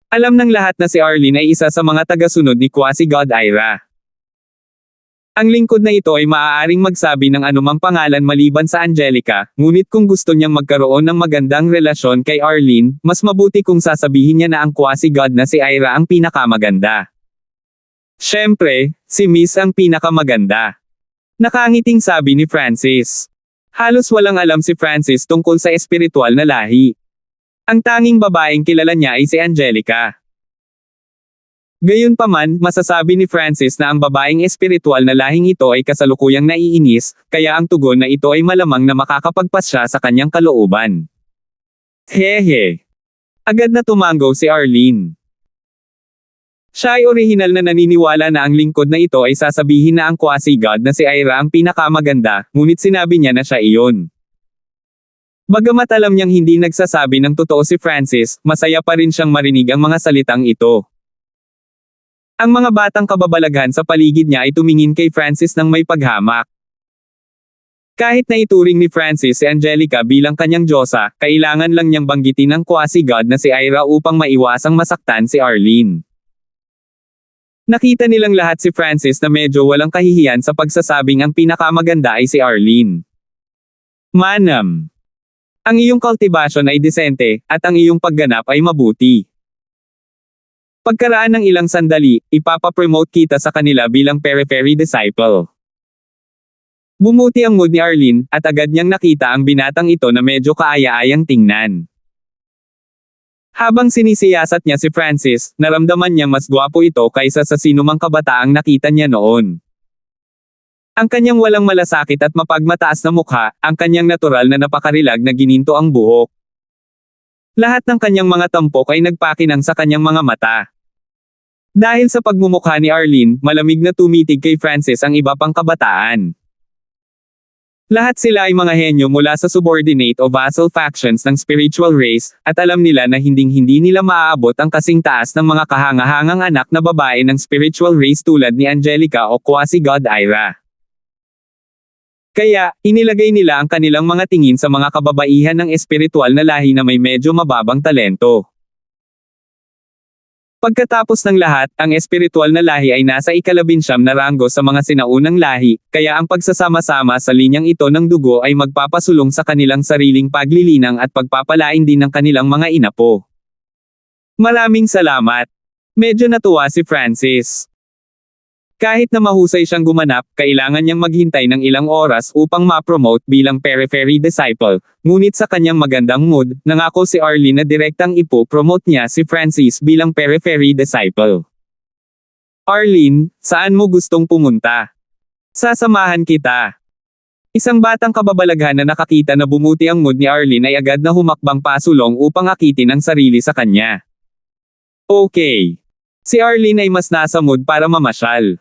Alam ng lahat na si Arlene ay isa sa mga tagasunod ni Quasi-God Ira. Ang lingkod na ito ay maaaring magsabi ng anumang pangalan maliban sa Angelica, ngunit kung gusto niyang magkaroon ng magandang relasyon kay Arlene, mas mabuti kung sasabihin niya na ang quasi-god na si Ira ang pinakamaganda. Siyempre, si Miss ang pinakamaganda. Nakangiting sabi ni Francis. Halos walang alam si Francis tungkol sa espiritual na lahi. Ang tanging babaeng kilala niya ay si Angelica. Gayunpaman, masasabi ni Francis na ang babaeng espiritual na lahing ito ay kasalukuyang naiinis, kaya ang tugon na ito ay malamang na makakapagpasya sa kanyang kalooban. Hehe. Agad na tumango si Arlene. Siya ay orihinal na naniniwala na ang lingkod na ito ay sasabihin na ang quasi-god na si Ira ang pinakamaganda, ngunit sinabi niya na siya iyon. Bagamat alam niyang hindi nagsasabi ng totoo si Francis, masaya pa rin siyang marinig ang mga salitang ito. Ang mga batang kababalaghan sa paligid niya ay tumingin kay Francis ng may paghamak. Kahit na ituring ni Francis si Angelica bilang kanyang diyosa, kailangan lang niyang banggitin ang quasi-god na si Ira upang maiwasang masaktan si Arlene. Nakita nilang lahat si Francis na medyo walang kahihiyan sa pagsasabing ang pinakamaganda ay si Arlene. Manam. Ang iyong kultibasyon ay disente, at ang iyong pagganap ay mabuti. Pagkaraan ng ilang sandali, ipapapromote kita sa kanila bilang periphery disciple. Bumuti ang mood ni Arlene, at agad niyang nakita ang binatang ito na medyo kaaya-ayang tingnan. Habang sinisiyasat niya si Francis, naramdaman niyang mas gwapo ito kaysa sa sinumang kabataang nakita niya noon. Ang kanyang walang malasakit at mapagmataas na mukha, ang kanyang natural na napakarilag na gininto ang buhok. Lahat ng kanyang mga tampok ay nagpakinang sa kanyang mga mata. Dahil sa pagmumukha ni Arlene, malamig na tumitig kay Francis ang iba pang kabataan. Lahat sila ay mga henyo mula sa subordinate o vassal factions ng spiritual race, at alam nila na hinding-hindi nila maaabot ang kasing taas ng mga kahangahangang anak na babae ng spiritual race tulad ni Angelica o quasi-god Ira. Kaya, inilagay nila ang kanilang mga tingin sa mga kababaihan ng espiritual na lahi na may medyo mababang talento. Pagkatapos ng lahat, ang espiritual na lahi ay nasa ika-19 na ranggo sa mga sinaunang lahi, kaya ang pagsasama-sama sa linyang ito ng dugo ay magpapasulong sa kanilang sariling paglilinang at pagpapalain din ng kanilang mga inapo. Maraming salamat. Medyo natuwa si Francis. Kahit na mahusay siyang gumanap, kailangan niyang maghintay ng ilang oras upang ma-promote bilang periphery disciple, ngunit sa kanyang magandang mood, nangako si Arlene na direktang ipo-promote niya si Francis bilang periphery disciple. Arlene, saan mo gustong pumunta? Sasamahan kita. Isang batang kababalaghan na nakakita na bumuti ang mood ni Arlene ay agad na humakbang pasulong upang akitin ang sarili sa kanya. Okay. Si Arlene ay mas nasa mood para mamasyal.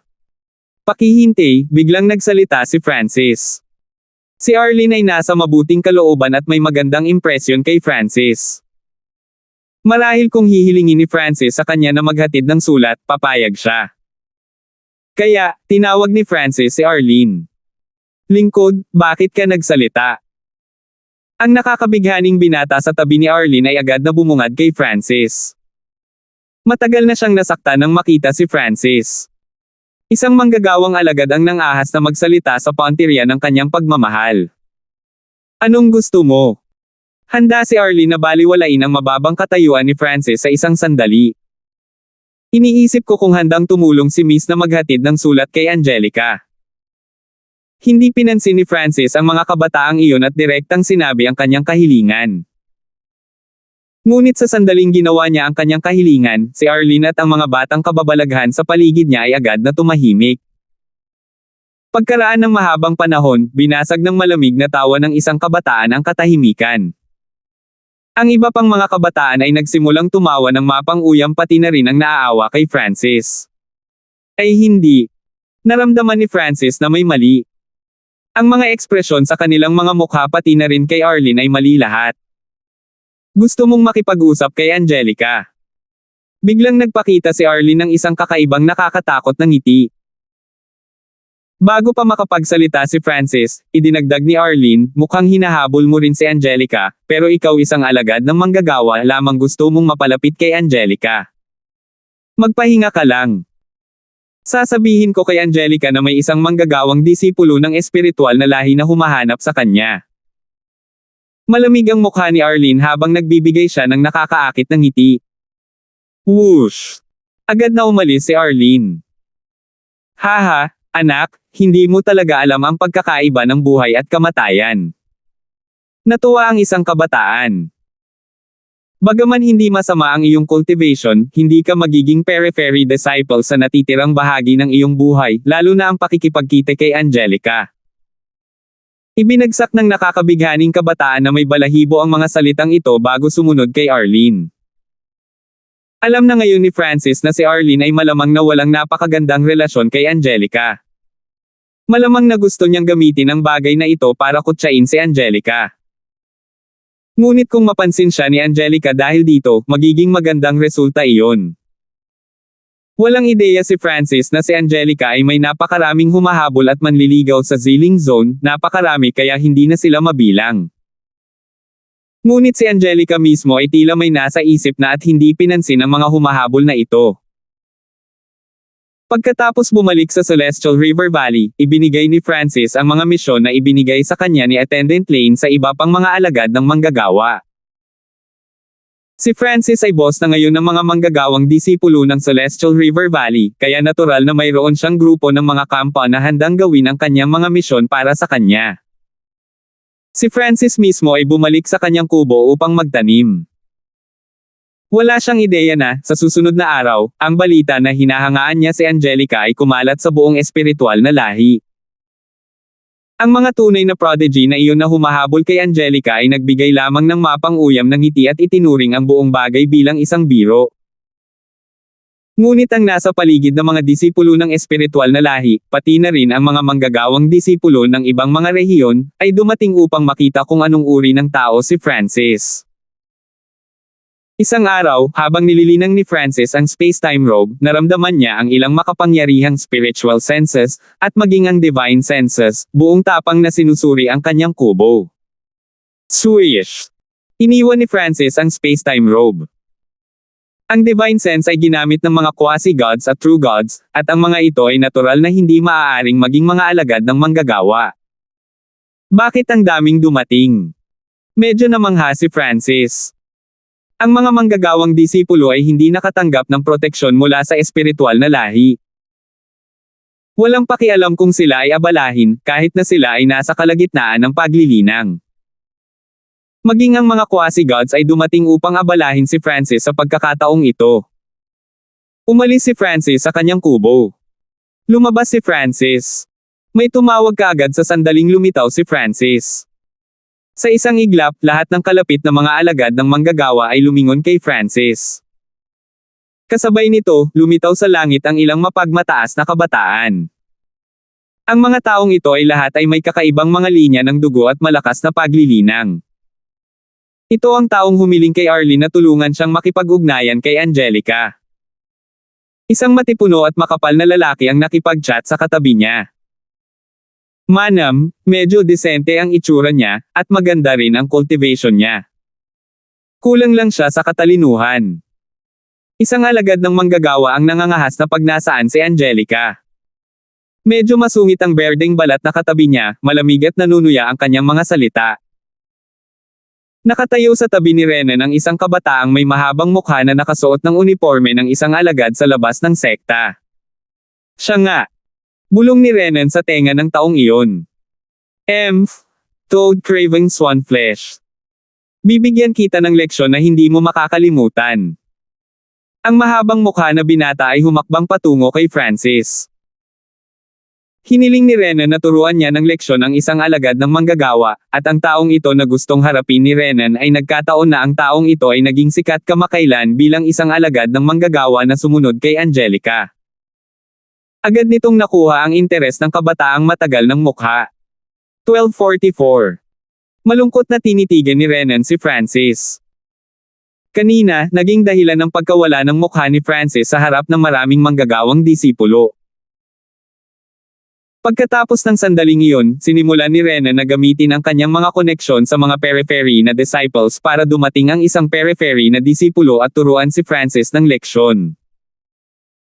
Pakihintay, biglang nagsalita si Francis. Si Arlene ay nasa mabuting kalooban at may magandang impresyon kay Francis. Marahil kung hihilingin ni Francis sa kanya na maghatid ng sulat, papayag siya. Kaya, tinawag ni Francis si Arlene. Lingkod, bakit ka nagsalita? Ang nakakabighaning binata sa tabi ni Arlene ay agad na bumungad kay Francis. Matagal na siyang nasaktan nang makita si Francis. Isang manggagawang alagad ang nang-ahas na magsalita sa pantirya ng kanyang pagmamahal. Anong gusto mo? Handa si Arlene na baliwalain ang mababang katayuan ni Francis sa isang sandali. Iniisip ko kung handang tumulong si Miss na maghatid ng sulat kay Angelica. Hindi pinansin ni Francis ang mga kabataang iyon at direktang sinabi ang kanyang kahilingan. Ngunit sa sandaling ginawa niya ang kanyang kahilingan, si Arlene at ang mga batang kababalaghan sa paligid niya ay agad na tumahimik. Pagkaraan ng mahabang panahon, binasag ng malamig na tawa ng isang kabataan ang katahimikan. Ang iba pang mga kabataan ay nagsimulang tumawa ng mapang-uyam pati na rin ang naaawa kay Francis. Ay hindi. Naramdaman ni Francis na may mali. Ang mga ekspresyon sa kanilang mga mukha pati na rin kay Arlene ay mali lahat. Gusto mong makipag-usap kay Angelica. Biglang nagpakita si Arlene ng isang kakaibang nakakatakot na ngiti. Bago pa makapagsalita si Francis, idinagdag ni Arlene, mukhang hinahabol mo rin si Angelica, pero ikaw isang alagad ng manggagawa lamang gusto mong mapalapit kay Angelica. Magpahinga ka lang. Sasabihin ko kay Angelica na may isang manggagawang disipulo ng espiritual na lahi na humahanap sa kanya. Malamig ang mukha ni Arlene habang nagbibigay siya ng nakakaakit na ngiti. Whoosh! Agad na umalis si Arlene. Haha, anak, hindi mo talaga alam ang pagkakaiba ng buhay at kamatayan. Natuwa ang isang kabataan. Bagaman hindi masama ang iyong cultivation, hindi ka magiging periphery disciple sa natitirang bahagi ng iyong buhay, lalo na ang pakikipagkita kay Angelica. Ibinagsak ng nakakabighaning kabataan na may balahibo ang mga salitang ito bago sumunod kay Arlene. Alam na ngayon ni Francis na si Arlene ay malamang na walang napakagandang relasyon kay Angelica. Malamang na gusto niyang gamitin ang bagay na ito para kutsain si Angelica. Ngunit kung mapansin siya ni Angelica dahil dito, magiging magandang resulta iyon. Walang ideya si Francis na si Angelica ay may napakaraming humahabol at manliligaw sa Zilling Zone, napakarami kaya hindi na sila mabilang. Ngunit si Angelica mismo ay tila may nasa isip na at hindi pinansin ang mga humahabol na ito. Pagkatapos bumalik sa Celestial River Valley, ibinigay ni Francis ang mga misyon na ibinigay sa kanya ni Attendant Lane sa iba pang mga alagad ng manggagawa. Si Francis ay boss na ngayon ng mga manggagawang disipulo ng Celestial River Valley, kaya natural na mayroon siyang grupo ng mga kampa na handang gawin ang kanyang mga misyon para sa kanya. Si Francis mismo ay bumalik sa kanyang kubo upang magtanim. Wala siyang ideya na, sa susunod na araw, ang balita na hinahangaan niya si Angelica ay kumalat sa buong espiritual na lahi. Ang mga tunay na prodigy na iyon na humahabol kay Angelica ay nagbigay lamang ng mapang-uyam ng ngiti at itinuring ang buong bagay bilang isang biro. Ngunit ang nasa paligid ng mga disipulo ng espiritual na lahi, pati na rin ang mga manggagawang disipulo ng ibang mga rehiyon, ay dumating upang makita kung anong uri ng tao si Francis. Isang araw, habang nililinang ni Francis ang space-time robe, naramdaman niya ang ilang makapangyarihang spiritual senses, at maging ang divine senses, buong tapang na sinusuri ang kanyang kubo. Swish! Iniwan ni Francis ang space-time robe. Ang divine sense ay ginamit ng mga quasi-gods at true gods, at ang mga ito ay natural na hindi maaaring maging mga alagad ng manggagawa. Bakit ang daming dumating? Medyo namangha si Francis. Ang mga manggagawang disipulo ay hindi nakatanggap ng proteksyon mula sa espiritual na lahi. Walang pakialam kung sila ay abalahin, kahit na sila ay nasa kalagitnaan ng paglilinang. Maging ang mga quasi-gods ay dumating upang abalahin si Francis sa pagkakataong ito. Umalis si Francis sa kanyang kubo. Lumabas si Francis. May tumawag kaagad sa sandaling lumitaw si Francis. Sa isang iglap, lahat ng kalapit na mga alagad ng manggagawa ay lumingon kay Francis. Kasabay nito, lumitaw sa langit ang ilang mapagmataas na kabataan. Ang mga taong ito ay lahat ay may kakaibang mga linya ng dugo at malakas na paglilinang. Ito ang taong humiling kay Arlene na tulungan siyang makipag-ugnayan kay Angelica. Isang matipuno at makapal na lalaki ang nakipag-chat sa katabi niya. Manam, medyo disente ang itsura niya, at maganda rin ang cultivation niya. Kulang lang siya sa katalinuhan. Isang alagad ng manggagawa ang nangangahas na pag nasaan si Angelica. Medyo masungit ang berdeng balat na katabi niya, malamig at nanunuya ang kanyang mga salita. Nakatayo sa tabi ni Renan ang isang kabataang may mahabang mukha na nakasuot ng uniforme ng isang alagad sa labas ng sekta. Siya nga. Bulong ni Renan sa tenga ng taong iyon. Toad craving swan flesh. Bibigyan kita ng leksyon na hindi mo makakalimutan. Ang mahabang mukha na binata ay humakbang patungo kay Francis. Hiniling ni Renan na turuan niya ng leksyon ang isang alagad ng manggagawa, at ang taong ito na gustong harapin ni Renan ay nagkataon na ang taong ito ay naging sikat kamakailan bilang isang alagad ng manggagawa na sumunod kay Angelica. Agad nitong nakuha ang interes ng kabataang matagal ng mukha. 1244. Malungkot na tinitigan ni Renan si Francis. Kanina, naging dahilan ng pagkawala ng mukha ni Francis sa harap ng maraming manggagawang disipulo. Pagkatapos ng sandaling iyon, sinimulan ni Renan na gamitin ang kanyang mga koneksyon sa mga periphery na disciples para dumating ang isang periphery na disipulo at turuan si Francis ng leksyon.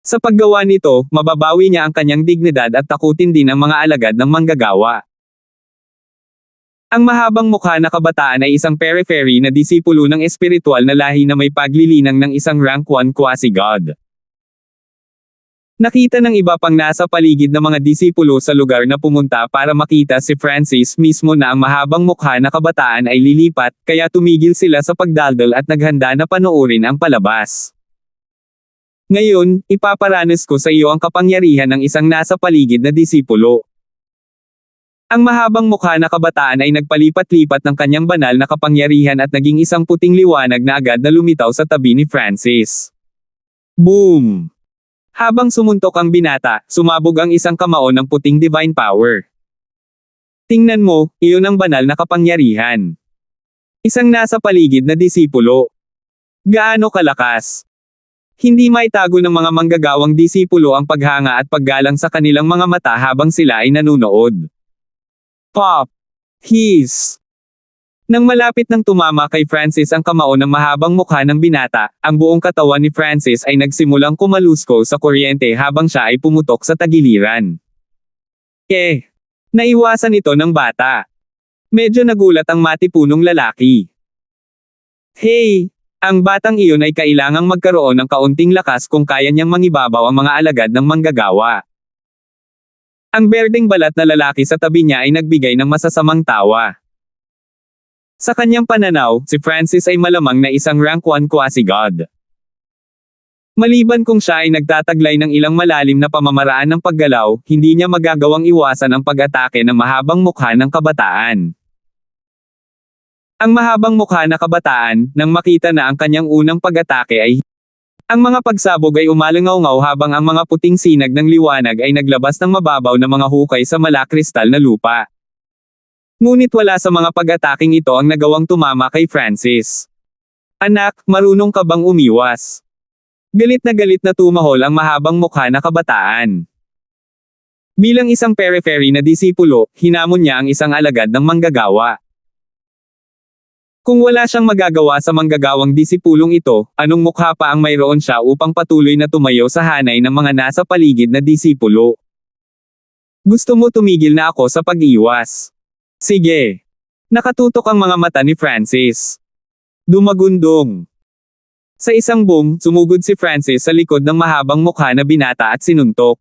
Sa paggawa nito, mababawi niya ang kanyang dignidad at takutin din ang mga alagad ng manggagawa. Ang mahabang mukha na kabataan ay isang periphery na disipulo ng espiritual na lahi na may paglilinang ng isang rank 1 quasi-god. Nakita ng iba pang nasa paligid ng mga disipulo sa lugar na pumunta para makita si Francis mismo na ang mahabang mukha na kabataan ay lilipat, kaya tumigil sila sa pagdaldal at naghanda na panoorin ang palabas. Ngayon, ipaparanas ko sa iyo ang kapangyarihan ng isang nasa paligid na disipulo. Ang mahabang mukha na kabataan ay nagpalipat-lipat ng kanyang banal na kapangyarihan at naging isang puting liwanag na agad na lumitaw sa tabi ni Francis. Boom! Habang sumuntok ang binata, sumabog ang isang kamao ng puting divine power. Tingnan mo, iyon ang banal na kapangyarihan. Isang nasa paligid na disipulo. Gaano kalakas? Hindi maitago ng mga manggagawang disipulo ang paghanga at paggalang sa kanilang mga mata habang sila ay nanunood. Pop! Hiss! Nang malapit nang tumama kay Francis ang kamao ng mahabang mukha ng binata, ang buong katawan ni Francis ay nagsimulang kumalusko sa kuryente habang siya ay pumutok sa tagiliran. Naiwasan ito ng bata. Medyo nagulat ang matipunong lalaki. Hey! Ang batang iyon ay kailangang magkaroon ng kaunting lakas kung kaya niyang mangibabaw ang mga alagad ng manggagawa. Ang berdeng balat na lalaki sa tabi niya ay nagbigay ng masasamang tawa. Sa kanyang pananaw, si Francis ay malamang na isang rank 1 quasi-god. Maliban kung siya ay nagtataglay ng ilang malalim na pamamaraan ng paggalaw, hindi niya magagawang iwasan ang pag-atake ng mahabang mukha ng kabataan. Ang mahabang mukha na kabataan, nang makita na ang kanyang unang pag-atake ay ang mga pagsabog ay umalangaw-ngaw habang ang mga puting sinag ng liwanag ay naglabas ng mababaw na mga hukay sa malakristal na lupa. Ngunit wala sa mga pag-ataking ito ang nagawang tumama kay Francis. Anak, marunong ka bang umiwas? Galit na tumahol ang mahabang mukha na kabataan. Bilang isang periphery na disipulo, hinamon niya ang isang alagad ng manggagawa. Kung wala siyang magagawa sa manggagawang disipulong ito, anong mukha pa ang mayroon siya upang patuloy na tumayo sa hanay ng mga nasa paligid na disipulo? Gusto mo tumigil na ako sa pag-iwas? Sige. Nakatutok ang mga mata ni Francis. Dumagundong. Sa isang boom, sumugod si Francis sa likod ng mahabang mukha na binata at sinuntok.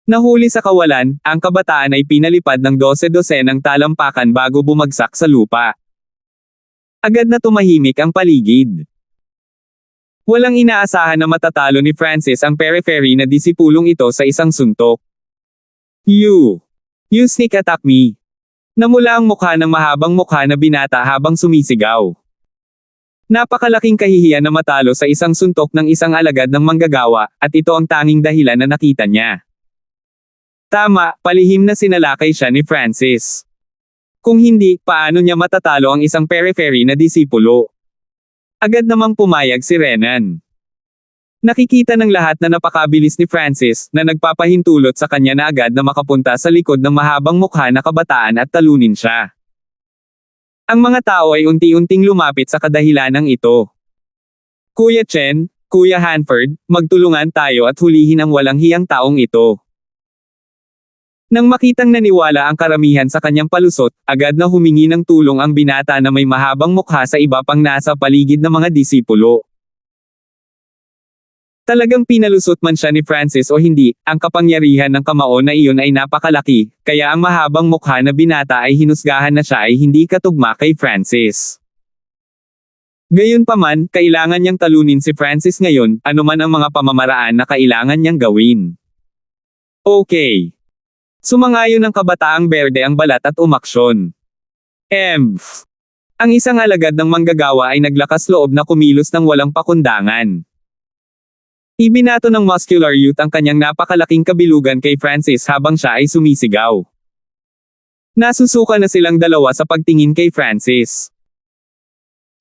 Nahuli sa kawalan, ang kabataan ay pinalipad ng 12-dosenang talampakan bago bumagsak sa lupa. Agad na tumahimik ang paligid. Walang inaasahan na matatalo ni Francis ang periphery na disipulong ito sa isang suntok. You sneak attack me. Namula ang mukha ng mahabang mukha na binata habang sumisigaw. Napakalaking kahihiyan na matalo sa isang suntok ng isang alagad ng manggagawa, at ito ang tanging dahilan na nakita niya. Tama, palihim na sinalakay siya ni Francis. Kung hindi, paano niya matatalo ang isang periphery na disipulo? Agad namang pumayag si Renan. Nakikita ng lahat na napakabilis ni Francis, na nagpapahintulot sa kanya na agad na makapunta sa likod ng mahabang mukha na kabataan at talunin siya. Ang mga tao ay unti-unting lumapit sa kadahilanang ito. Kuya Chen, Kuya Hanford, magtulungan tayo at hulihin ang walang hiyang taong ito. Nang makitang naniwala ang karamihan sa kanyang palusot, agad na humingi ng tulong ang binata na may mahabang mukha sa iba pang nasa paligid ng mga disipulo. Talagang pinalusot man siya ni Francis o hindi, ang kapangyarihan ng kamao na iyon ay napakalaki, kaya ang mahabang mukha na binata ay hinusgahan na siya ay hindi katugma kay Francis. Gayunpaman, kailangan niyang talunin si Francis ngayon, anuman ang mga pamamaraan na kailangan niyang gawin. Okay. Sumangayon ng Kabataang Berde ang balat at umaksyon. Emph. Ang isang alagad ng manggagawa ay naglakas loob na kumilos ng walang pakundangan. Ibinato ng muscular youth ang kanyang napakalaking kabilugan kay Francis habang siya ay sumisigaw. Nasusuka na silang dalawa sa pagtingin kay Francis.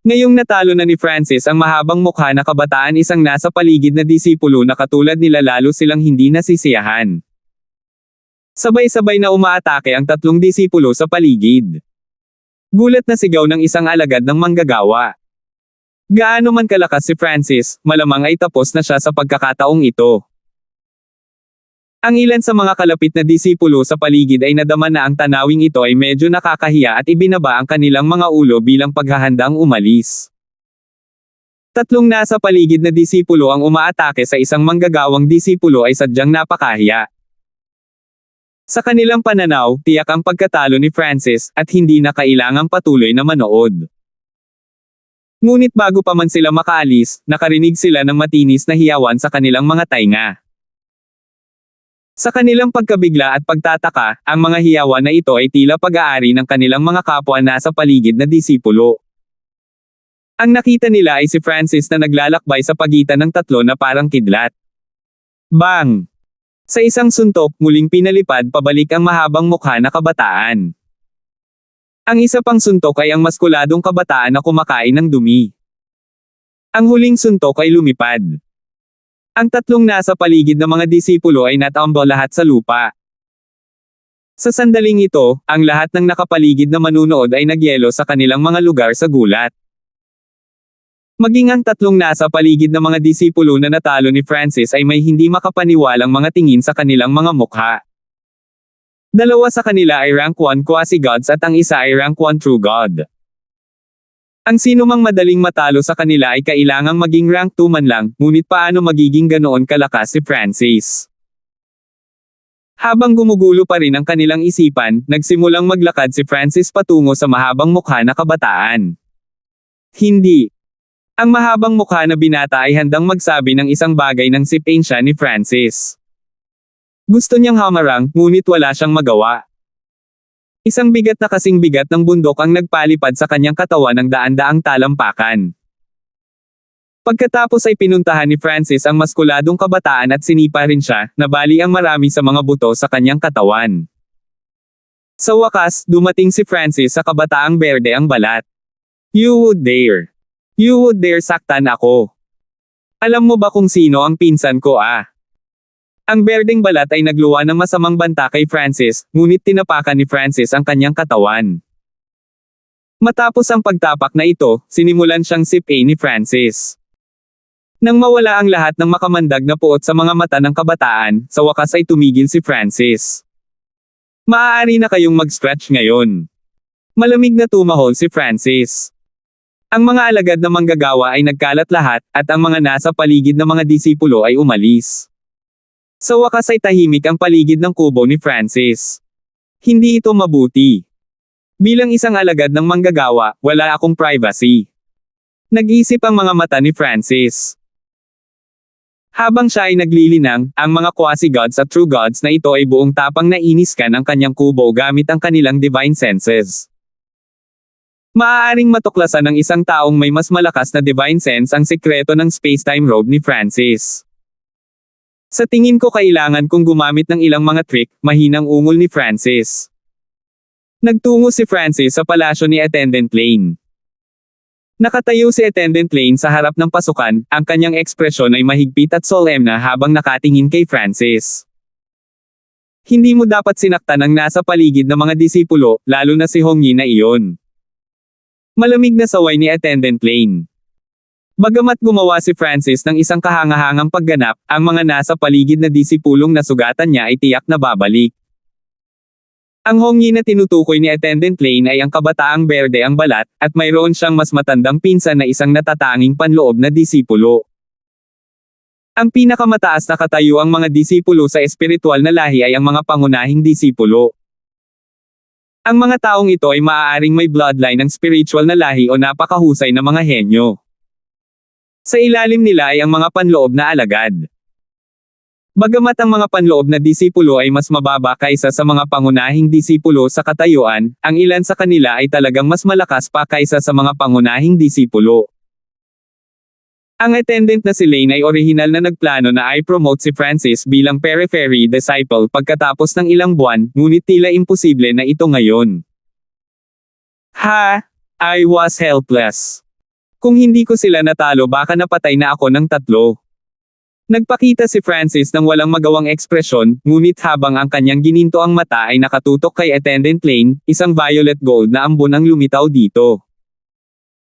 Ngayong natalo na ni Francis ang mahabang mukha na kabataan, isang nasa paligid na disipulo na katulad nila, lalo silang hindi nasisiyahan. Sabay-sabay na umaatake ang tatlong disipulo sa paligid. Gulat na sigaw ng isang alagad ng manggagawa. Gaano man kalakas si Francis, malamang ay tapos na siya sa pagkakataong ito. Ang ilan sa mga kalapit na disipulo sa paligid ay nadama na ang tanawing ito ay medyo nakakahiya at ibinaba ang kanilang mga ulo bilang paghahandang umalis. Tatlong nasa paligid na disipulo ang umaatake sa isang manggagawang disipulo ay sadyang napakahiya. Sa kanilang pananaw, tiyak ang pagkatalo ni Francis, at hindi na kailangang patuloy na manood. Ngunit bago pa man sila makaalis, nakarinig sila ng matinis na hiyawan sa kanilang mga tainga. Sa kanilang pagkabigla at pagtataka, ang mga hiyawan na ito ay tila pag-aari ng kanilang mga kapwa nasa paligid na disipulo. Ang nakita nila ay si Francis na naglalakbay sa pagitan ng tatlo na parang kidlat. Bang! Sa isang suntok, muling pinalipad pabalik ang mahabang mukha na kabataan. Ang isa pang suntok ay ang maskuladong kabataan na kumakain ng dumi. Ang huling suntok ay lumipad. Ang tatlong nasa paligid ng mga disipulo ay natambo lahat sa lupa. Sa sandaling ito, ang lahat ng nakapaligid na manunood ay nagyelo sa kanilang mga lugar sa gulat. Maging ang tatlong nasa paligid ng mga disipulo na natalo ni Francis ay may hindi makapaniwalang mga tingin sa kanilang mga mukha. Dalawa sa kanila ay rank 1 quasi-gods at ang isa ay rank 1 true god. Ang sinumang madaling matalo sa kanila ay kailangang maging rank 2 man lang, ngunit paano magiging ganoon kalakas si Francis? Habang gumugulo pa rin ang kanilang isipan, nagsimulang maglakad si Francis patungo sa mahabang mukha na kabataan. Hindi. Ang mahabang mukha na binata ay handang magsabi ng isang bagay nang sipin siya ni Francis. Gusto niyang hamarang, ngunit wala siyang magawa. Isang bigat na kasing bigat ng bundok ang nagpalipad sa kanyang katawan ng daan-daang talampakan. Pagkatapos ay pinuntahan ni Francis ang maskuladong kabataan at sinipa rin siya, nabali ang marami sa mga buto sa kanyang katawan. Sa wakas, dumating si Francis sa Kabataang Berde ang balat. You would dare. You would dare saktan ako. Alam mo ba kung sino ang pinsan ko ah? Ang berdeng balat ay nagluwa ng masamang banta kay Francis, ngunit tinapakan ni Francis ang kanyang katawan. Matapos ang pagtapak na ito, sinimulan siyang sipin ni Francis. Nang mawala ang lahat ng makamandag na puot sa mga mata ng kabataan, sa wakas ay tumigil si Francis. Maaari na kayong mag-stretch ngayon. Malamig na tumahol si Francis. Ang mga alagad na manggagawa ay nagkalat lahat, at ang mga nasa paligid ng mga disipulo ay umalis. Sa wakas ay tahimik ang paligid ng kubo ni Francis. Hindi ito mabuti. Bilang isang alagad ng manggagawa, wala akong privacy. Nag-isip ang mga mata ni Francis. Habang siya ay naglilinang, ang mga quasi-gods at true gods na ito ay buong tapang nainiskan ang kanyang kubo gamit ang kanilang divine senses. Maaaring matuklasan ng isang taong may mas malakas na divine sense ang sekreto ng space-time robe ni Francis. Sa tingin ko kailangan kong gumamit ng ilang mga trick, mahinang ungol ni Francis. Nagtungo si Francis sa palasyo ni Attendant Lane. Nakatayo si Attendant Lane sa harap ng pasukan, ang kanyang ekspresyon ay mahigpit at solemn na habang nakatingin kay Francis. Hindi mo dapat sinaktan ang nasa paligid ng mga disipulo, lalo na si Hongyi na iyon. Malamig na saway ni Attendant Lane. Bagamat gumawa si Francis ng isang kahangahangang pagganap, ang mga nasa paligid na disipulong nasugatan niya ay tiyak na babalik. Ang Hongyi na tinutukoy ni Attendant Lane ay ang Kabataang Berde ang balat, at mayroon siyang mas matandang pinsan na isang natatanging panloob na disipulo. Ang pinakamataas na katayuang mga disipulo sa espiritual na lahi ay ang mga pangunahing disipulo. Ang mga taong ito ay maaaring may bloodline ng spiritual na lahi o napakahusay na mga henyo. Sa ilalim nila ay ang mga panloob na alagad. Bagamat ang mga panloob na disipulo ay mas mababa kaysa sa mga pangunahing disipulo sa katayuan, ang ilan sa kanila ay talagang mas malakas pa kaysa sa mga pangunahing disipulo. Ang attendant na si Lane ay orihinal na nagplano na i-promote si Francis bilang periphery disciple pagkatapos ng ilang buwan, ngunit tila imposible na ito ngayon. I was helpless. Kung hindi ko sila natalo baka napatay na ako ng 3. Nagpakita si Francis ng walang magawang ekspresyon, ngunit habang ang kanyang gininto ang mata ay nakatutok kay Attendant Lane, isang violet gold na ambon ang lumitaw dito.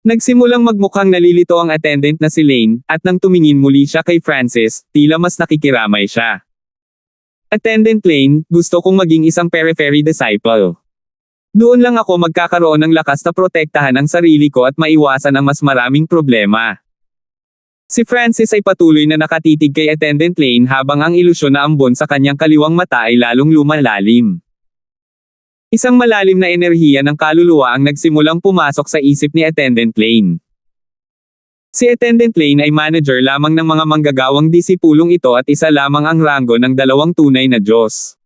Nagsimulang magmukhang nalilito ang attendant na si Lane, at nang tumingin muli siya kay Francis, tila mas nakikiramay siya. Attendant Lane, gusto kong maging isang periphery disciple. Doon lang ako magkakaroon ng lakas na protektahan ang sarili ko at maiwasan ang mas maraming problema. Si Francis ay patuloy na nakatitig kay Attendant Lane habang ang ilusyon na ambon sa kanyang kaliwang mata ay lalong lumalalim. Isang malalim na enerhiya ng kaluluwa ang nagsimulang pumasok sa isip ni Attendant Lane. Si Attendant Lane ay manager lamang ng mga manggagawang disipulong ito at isa lamang ang ranggo ng 2 tunay na Diyos.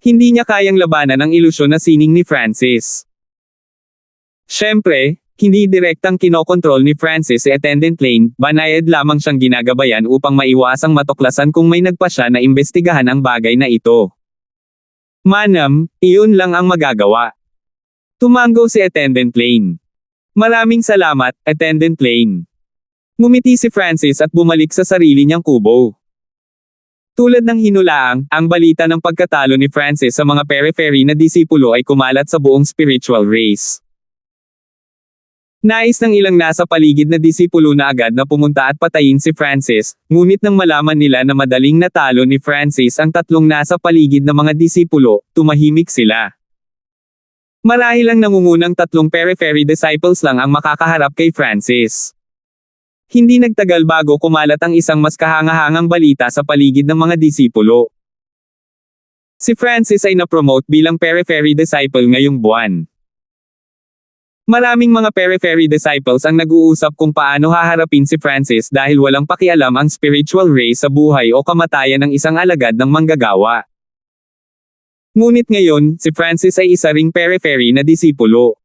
Hindi niya kayang labanan ang ilusyon na sining ni Francis. Siyempre, hindi direktang kinokontrol ni Francis si Attendant Lane, banayad lamang siyang ginagabayan upang maiwasang matuklasan kung may nagpasya na imbestigahan ang bagay na ito. Manam, iyon lang ang magagawa. Tumango si Attendant Lane. Maraming salamat, Attendant Lane. Ngumiti si Francis at bumalik sa sarili niyang kubo. Tulad ng hinulaang, ang balita ng pagkatalo ni Francis sa mga periphery na disipulo ay kumalat sa buong spiritual race. Nais ng ilang nasa paligid na disipulo na agad na pumunta at patayin si Francis, ngunit nang malaman nila na madaling natalo ni Francis ang 3 nasa paligid na mga disipulo, tumahimik sila. Marahil ang nangungunang 3 periphery disciples lang ang makakaharap kay Francis. Hindi nagtagal bago kumalat ang isang mas kahangahangang balita sa paligid ng mga disipulo. Si Francis ay na-promote bilang periphery disciple ngayong buwan. Maraming mga periphery disciples ang nag-uusap kung paano haharapin si Francis dahil walang pakialam ang spiritual race sa buhay o kamatayan ng isang alagad ng manggagawa. Ngunit ngayon, si Francis ay isa ring periphery na disipulo.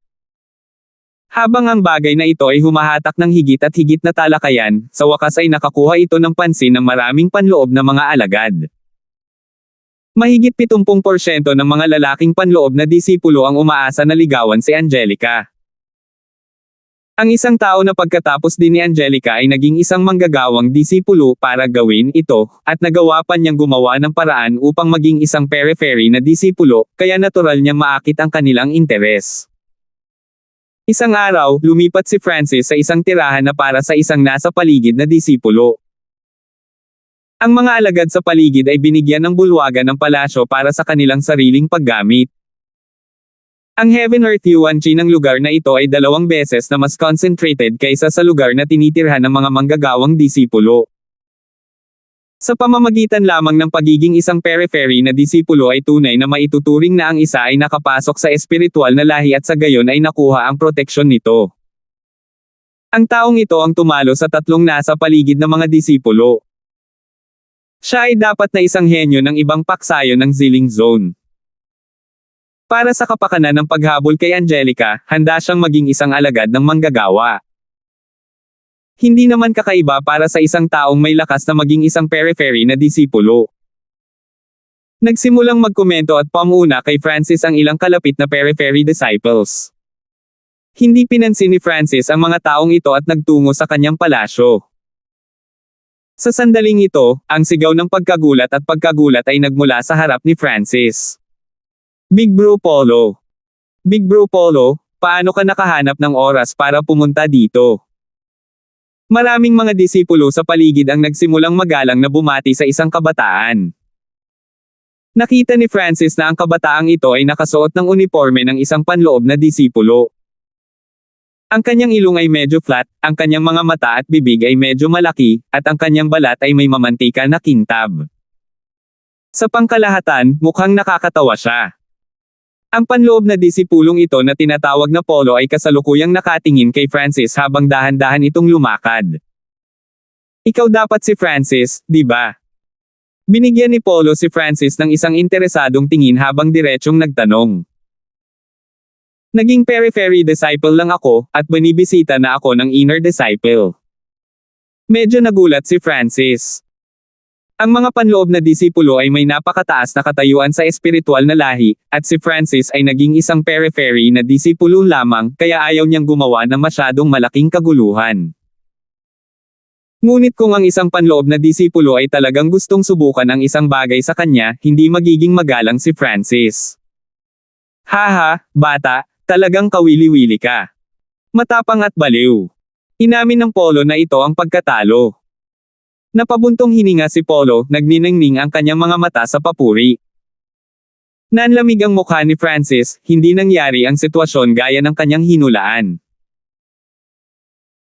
Habang ang bagay na ito ay humahatak ng higit at higit na talakayan, sa wakas ay nakakuha ito ng pansin ng maraming panloob na mga alagad. Mahigit 70% ng mga lalaking panloob na disipulo ang umaasa na ligawan si Angelica. Ang isang tao na pagkatapos din ni Angelica ay naging isang manggagawang disipulo para gawin ito, at nagawa pa niyang gumawa ng paraan upang maging isang periphery na disipulo, kaya natural niyang maakit ang kanilang interes. Isang araw, lumipat si Francis sa isang tirahan na para sa isang nasa paligid na disipulo. Ang mga alagad sa paligid ay binigyan ng bulwagan ng palasyo para sa kanilang sariling paggamit. Ang Heaven Earth Yuan-Chi ng lugar na ito ay 2 beses na mas concentrated kaysa sa lugar na tinitirhan ng mga manggagawang disipulo. Sa pamamagitan lamang ng pagiging isang periphery na disipulo ay tunay na maituturing na ang isa ay nakapasok sa espiritual na lahi at sa gayon ay nakuha ang proteksyon nito. Ang taong ito ang tumalo sa 3 nasa paligid ng mga disipulo. Siya ay dapat na isang henyo ng ibang paksayo ng Ziling Zone. Para sa kapakanan ng paghabol kay Angelica, handa siyang maging isang alagad ng manggagawa. Hindi naman kakaiba para sa isang taong may lakas na maging isang periphery na disipulo. Nagsimulang magkomento at pamuna kay Francis ang ilang kalapit na periphery disciples. Hindi pinansin ni Francis ang mga taong ito at nagtungo sa kanyang palasyo. Sa sandaling ito, ang sigaw ng pagkagulat ay nagmula sa harap ni Francis. Big Bro Polo. Big Bro Polo, paano ka nakahanap ng oras para pumunta dito? Maraming mga disipulo sa paligid ang nagsimulang magalang na bumati sa isang kabataan. Nakita ni Francis na ang kabataang ito ay nakasuot ng uniforme ng isang panloob na disipulo. Ang kanyang ilong ay medyo flat, ang kanyang mga mata at bibig ay medyo malaki, at ang kanyang balat ay may mamantika na kintab. Sa pangkalahatan, mukhang nakakatawa siya. Ang panloob na disipulong ito na tinatawag na Polo ay kasalukuyang nakatingin kay Francis habang dahan-dahan itong lumakad. Ikaw dapat si Francis, di ba? Binigyan ni Polo si Francis ng isang interesadong tingin habang diretsyong nagtanong. Naging periphery disciple lang ako, at binibisita na ako ng inner disciple. Medyo nagulat si Francis. Ang mga panloob na disipulo ay may napakataas na katayuan sa espiritual na lahi, at si Francis ay naging isang periphery na disipulo lamang, kaya ayaw niyang gumawa ng masyadong malaking kaguluhan. Ngunit kung ang isang panloob na disipulo ay talagang gustong subukan ang isang bagay sa kanya, hindi magiging magalang si Francis. Haha, bata, talagang kawili-wili ka. Matapang at baliw. Inamin ng Polo na ito ang pagkatalo. Napabuntong hininga si Polo, nagniningning ang kanyang mga mata sa papuri. Nanlamig ang mukha ni Francis, hindi nangyari ang sitwasyon gaya ng kanyang hinulaan.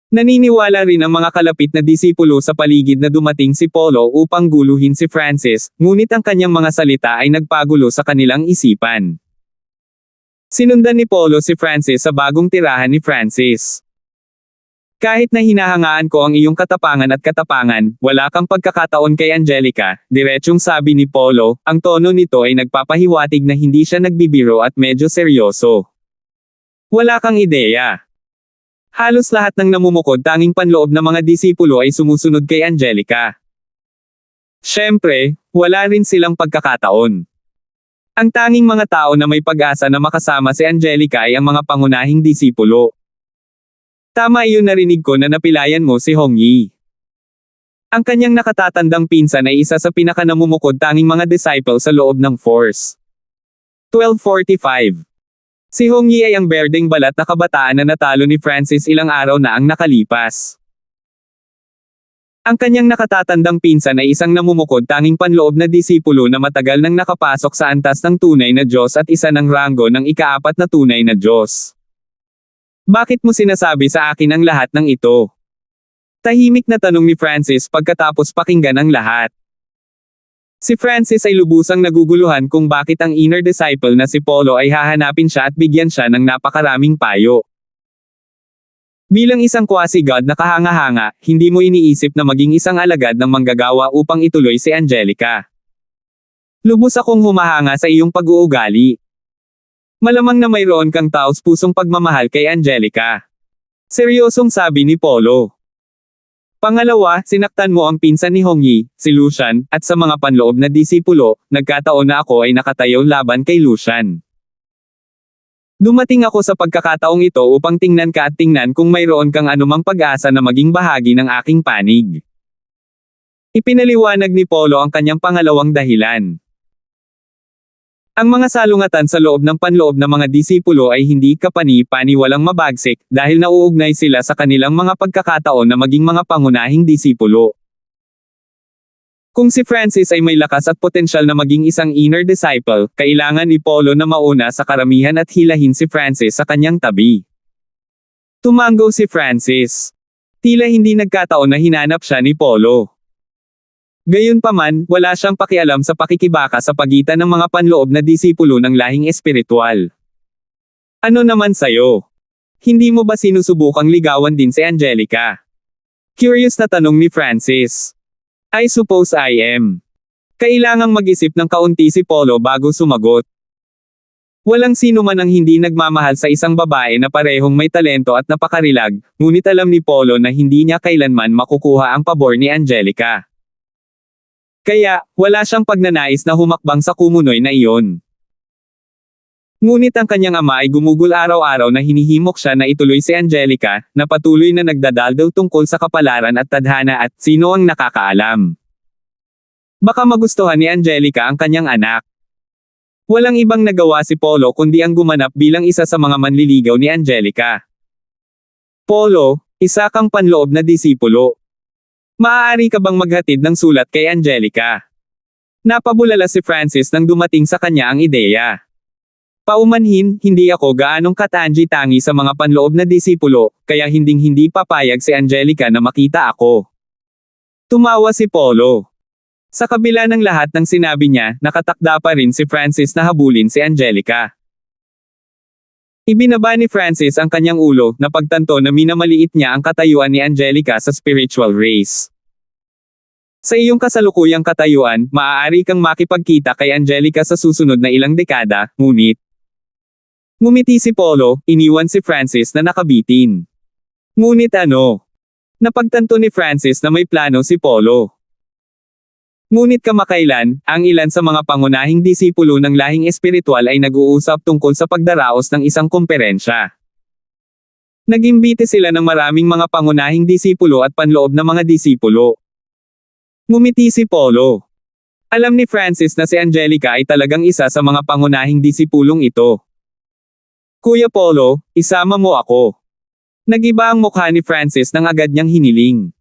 Naniniwala rin ang mga kalapit na disipulo sa paligid na dumating si Polo upang guluhin si Francis, ngunit ang kanyang mga salita ay nagpagulo sa kanilang isipan. Sinundan ni Polo si Francis sa bagong tirahan ni Francis. Kahit na hinahangaan ko ang iyong katapangan at katapangan, wala kang pagkakataon kay Angelica, diretsyong sabi ni Polo, ang tono nito ay nagpapahiwatig na hindi siya nagbibiro at medyo seryoso. Wala kang ideya. Halos lahat ng namumukod tanging panloob na mga disipulo ay sumusunod kay Angelica. Siyempre, wala rin silang pagkakataon. Ang tanging mga tao na may pag-asa na makasama si Angelica ay ang mga pangunahing disipulo. Tama iyon, narinig ko na napilayan mo si Hongyi. Ang kanyang nakatatandang pinsan ay isa sa pinakanamumukod tanging mga disciple sa loob ng Force. 1245. Si Hongyi ay ang berdeng balat na kabataan na natalo ni Francis ilang araw na ang nakalipas. Ang kanyang nakatatandang pinsan ay isang namumukod tanging panloob na disipulo na matagal nang nakapasok sa antas ng tunay na Diyos at isa ng ranggo ng ika-4 na tunay na Diyos. Bakit mo sinasabi sa akin ang lahat ng ito? Tahimik na tanong ni Francis pagkatapos pakinggan ang lahat. Si Francis ay lubusang naguguluhan kung bakit ang inner disciple na si Polo ay hahanapin siya at bigyan siya ng napakaraming payo. Bilang isang quasi-god na kahanga-hanga, hindi mo iniisip na maging isang alagad ng manggagawa upang ituloy si Angelica. Lubos akong humahanga sa iyong pag-uugali. Malamang na mayroon kang taos-pusong pagmamahal kay Angelica. Seryosong sabi ni Polo. Pangalawa, sinaktan mo ang pinsan ni Hongyi, si Lucian, at sa mga panloob na disipulo, nagkataon na ako ay nakatayo laban kay Lucian. Dumating ako sa pagkakataong ito upang tingnan ka at tingnan kung mayroon kang anumang pag-asa na maging bahagi ng aking panig. Ipinaliwanag ni Polo ang kanyang pangalawang dahilan. Ang mga salungatan sa loob ng panloob ng mga disipulo ay hindi kapani-paniwalang mabagsik, dahil nauugnay sila sa kanilang mga pagkakataon na maging mga pangunahing disipulo. Kung si Francis ay may lakas at potensyal na maging isang inner disciple, kailangan ni Polo na mauna sa karamihan at hilahin si Francis sa kanyang tabi. Tumango si Francis. Tila hindi nagkataon na hinanap siya ni Polo. Gayunpaman, wala siyang pakialam sa pakikibaka sa pagitan ng mga panloob na disipulo ng lahing espiritual. Ano naman sayo? Hindi mo ba sinusubukang ligawan din si Angelica? Curious na tanong ni Francis. I suppose I am. Kailangang mag-isip ng kaunti si Polo bago sumagot. Walang sino man ang hindi nagmamahal sa isang babae na parehong may talento at napakarilag, ngunit alam ni Polo na hindi niya kailanman makukuha ang pabor ni Angelica. Kaya, wala siyang pagnanais na humakbang sa kumunoy na iyon. Ngunit ang kanyang ama ay gumugol araw-araw na hinihimok siya na ituloy si Angelica, na patuloy na nagdadaldaw tungkol sa kapalaran at tadhana at sino ang nakakaalam. Baka magustuhan ni Angelica ang kanyang anak. Walang ibang nagawa si Polo kundi ang gumanap bilang isa sa mga manliligaw ni Angelica. Polo, isa kang panloob na disipulo. Maaari ka bang maghatid ng sulat kay Angelica? Napabulala si Francis nang dumating sa kanya ang ideya. Paumanhin, hindi ako gaanong katangi-tangi sa mga panloob na disipulo, kaya hinding-hindi papayag si Angelica na makita ako. Tumawa si Polo. Sa kabila ng lahat ng sinabi niya, nakatakda pa rin si Francis na habulin si Angelica. Ibinaba ni Francis ang kanyang ulo, na pagtanto na minamaliit niya ang katayuan ni Angelica sa spiritual race. Sa iyong kasalukuyang katayuan, maaari kang makipagkita kay Angelica sa susunod na ilang dekada, ngunit ngumiti si Polo, iniwan si Francis na nakabitin. Ngunit ano? Napagtanto ni Francis na may plano si Polo. Ngunit kamakailan, ang ilan sa mga pangunahing disipulo ng lahing espiritual ay nag-uusap tungkol sa pagdaraos ng isang komperensya. Nag-imbite sila ng maraming mga pangunahing disipulo at panloob na mga disipulo. Ngumiti si Polo. Alam ni Francis na si Angelica ay talagang isa sa mga pangunahing disipulong ito. Kuya Polo, isama mo ako. Nag-iba ang mukha ni Francis nang agad niyang hiniling.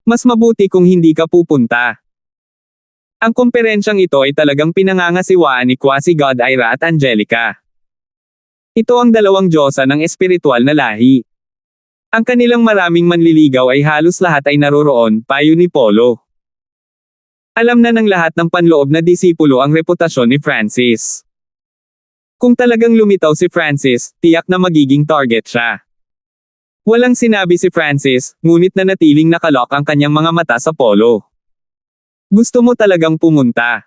Mas mabuti kung hindi ka pupunta. Ang komperensyang ito ay talagang pinangangasiwaan ni Quasi-God Ira at Angelica. Ito ang dalawang diyosa ng espiritual na lahi. Ang kanilang maraming manliligaw ay halos lahat ay naroroon, payo ni Polo. Alam na ng lahat ng panloob na disipulo ang reputasyon ni Francis. Kung talagang lumitaw si Francis, tiyak na magiging target siya. Walang sinabi si Francis, ngunit nanatiling nakalok ang kanyang mga mata sa Polo. Gusto mo talagang pumunta?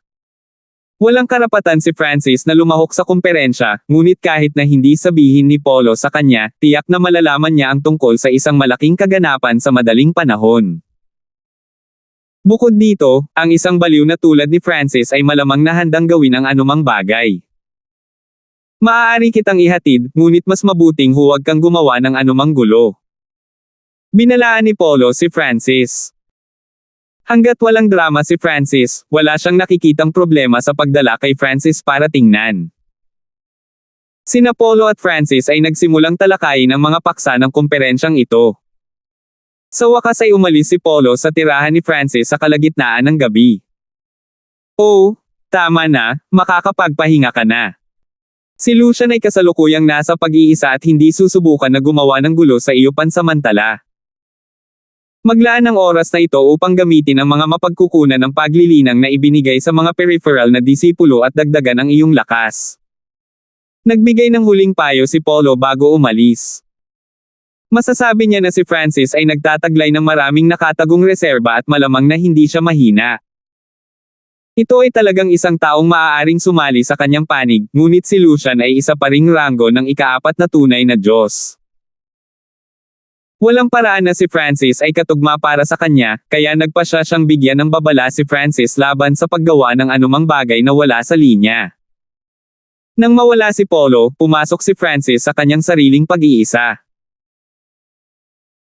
Walang karapatan si Francis na lumahok sa komperensya, ngunit kahit na hindi sabihin ni Polo sa kanya, tiyak na malalaman niya ang tungkol sa isang malaking kaganapan sa madaling panahon. Bukod dito, ang isang baliw na tulad ni Francis ay malamang na handang gawin ang anumang bagay. Maaari kitang ihatid, ngunit mas mabuting huwag kang gumawa ng anumang gulo. Binalaan ni Polo si Francis. Hanggat walang drama si Francis, wala siyang nakikitang problema sa pagdala kay Francis para tingnan. Sina Polo at Francis ay nagsimulang talakayin ang mga paksa ng komperensyang ito. Sa wakas ay umalis si Polo sa tirahan ni Francis sa kalagitnaan ng gabi. Oh, tama na, makakapagpahinga ka na. Si Lucian ay kasalukuyang nasa pag-iisa at hindi susubukan na gumawa ng gulo sa iyo pansamantala. Maglaan ng oras na ito upang gamitin ang mga mapagkukunan ng paglilinang na ibinigay sa mga peripheral na disipulo at dagdagan ang iyong lakas. Nagbigay ng huling payo si Polo bago umalis. Masasabi niya na si Francis ay nagtataglay ng maraming nakatagong reserba at malamang na hindi siya mahina. Ito ay talagang isang taong maaaring sumali sa kanyang panig, ngunit si Lucian ay isa pa ring ranggo ng ikaapat na tunay na Diyos. Walang paraan na si Francis ay katugma para sa kanya, kaya nagpasya siyang bigyan ng babala si Francis laban sa paggawa ng anumang bagay na wala sa linya. Nang mawala si Polo, pumasok si Francis sa kanyang sariling pag-iisa.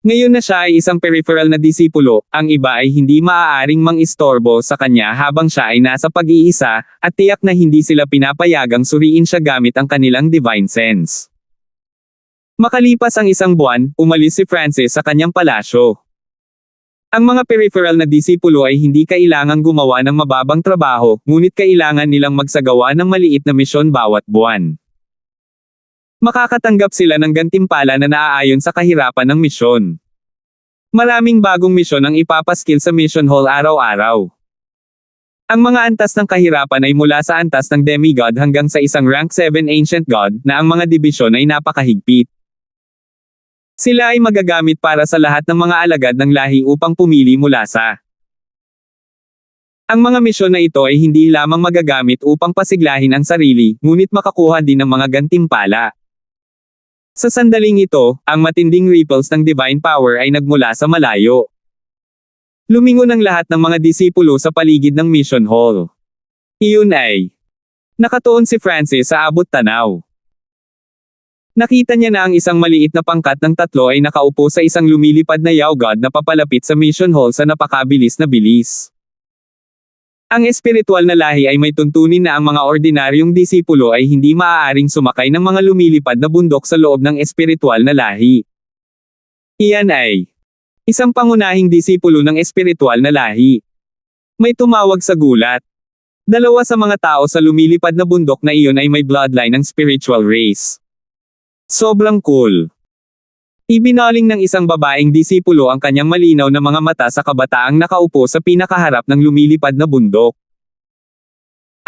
Ngayon na siya ay isang peripheral na disipulo, ang iba ay hindi maaaring mang-istorbo sa kanya habang siya ay nasa pag-iisa, at tiyak na hindi sila pinapayagang suriin siya gamit ang kanilang divine sense. Makalipas ang isang buwan, umalis si Francis sa kanyang palasyo. Ang mga peripheral na disipulo ay hindi kailangang gumawa ng mababang trabaho, ngunit kailangan nilang magsagawa ng maliit na misyon bawat buwan. Makakatanggap sila ng gantimpala na naaayon sa kahirapan ng misyon. Maraming bagong misyon ang ipapaskil sa mission hall araw-araw. Ang mga antas ng kahirapan ay mula sa antas ng demigod hanggang sa isang rank 7 ancient god na ang mga dibisyon ay napakahigpit. Sila ay magagamit para sa lahat ng mga alagad ng lahi upang pumili mula sa. Ang mga misyon na ito ay hindi lamang magagamit upang pasiglahin ang sarili, ngunit makakuha din ng mga gantimpala. Sa sandaling ito, ang matinding ripples ng divine power ay nagmula sa malayo. Lumingon ang lahat ng mga disipulo sa paligid ng mission hall. Iyon ay nakatuon si Francis sa abot tanaw. Nakita niya na ang isang maliit na pangkat ng tatlo ay nakaupo sa isang lumilipad na yaugad na papalapit sa mission hall sa napakabilis na bilis. Ang espiritual na lahi ay may tuntunin na ang mga ordinaryong disipulo ay hindi maaaring sumakay ng mga lumilipad na bundok sa loob ng espiritual na lahi. Iyan ay isang pangunahing disipulo ng espiritual na lahi. May tumawag sa gulat. Dalawa sa mga tao sa lumilipad na bundok na iyon ay may bloodline ng spiritual race. Sobrang cool. Ibinaling ng isang babaeng disipulo ang kanyang malinaw na mga mata sa kabataang nakaupo sa pinakaharap ng lumilipad na bundok.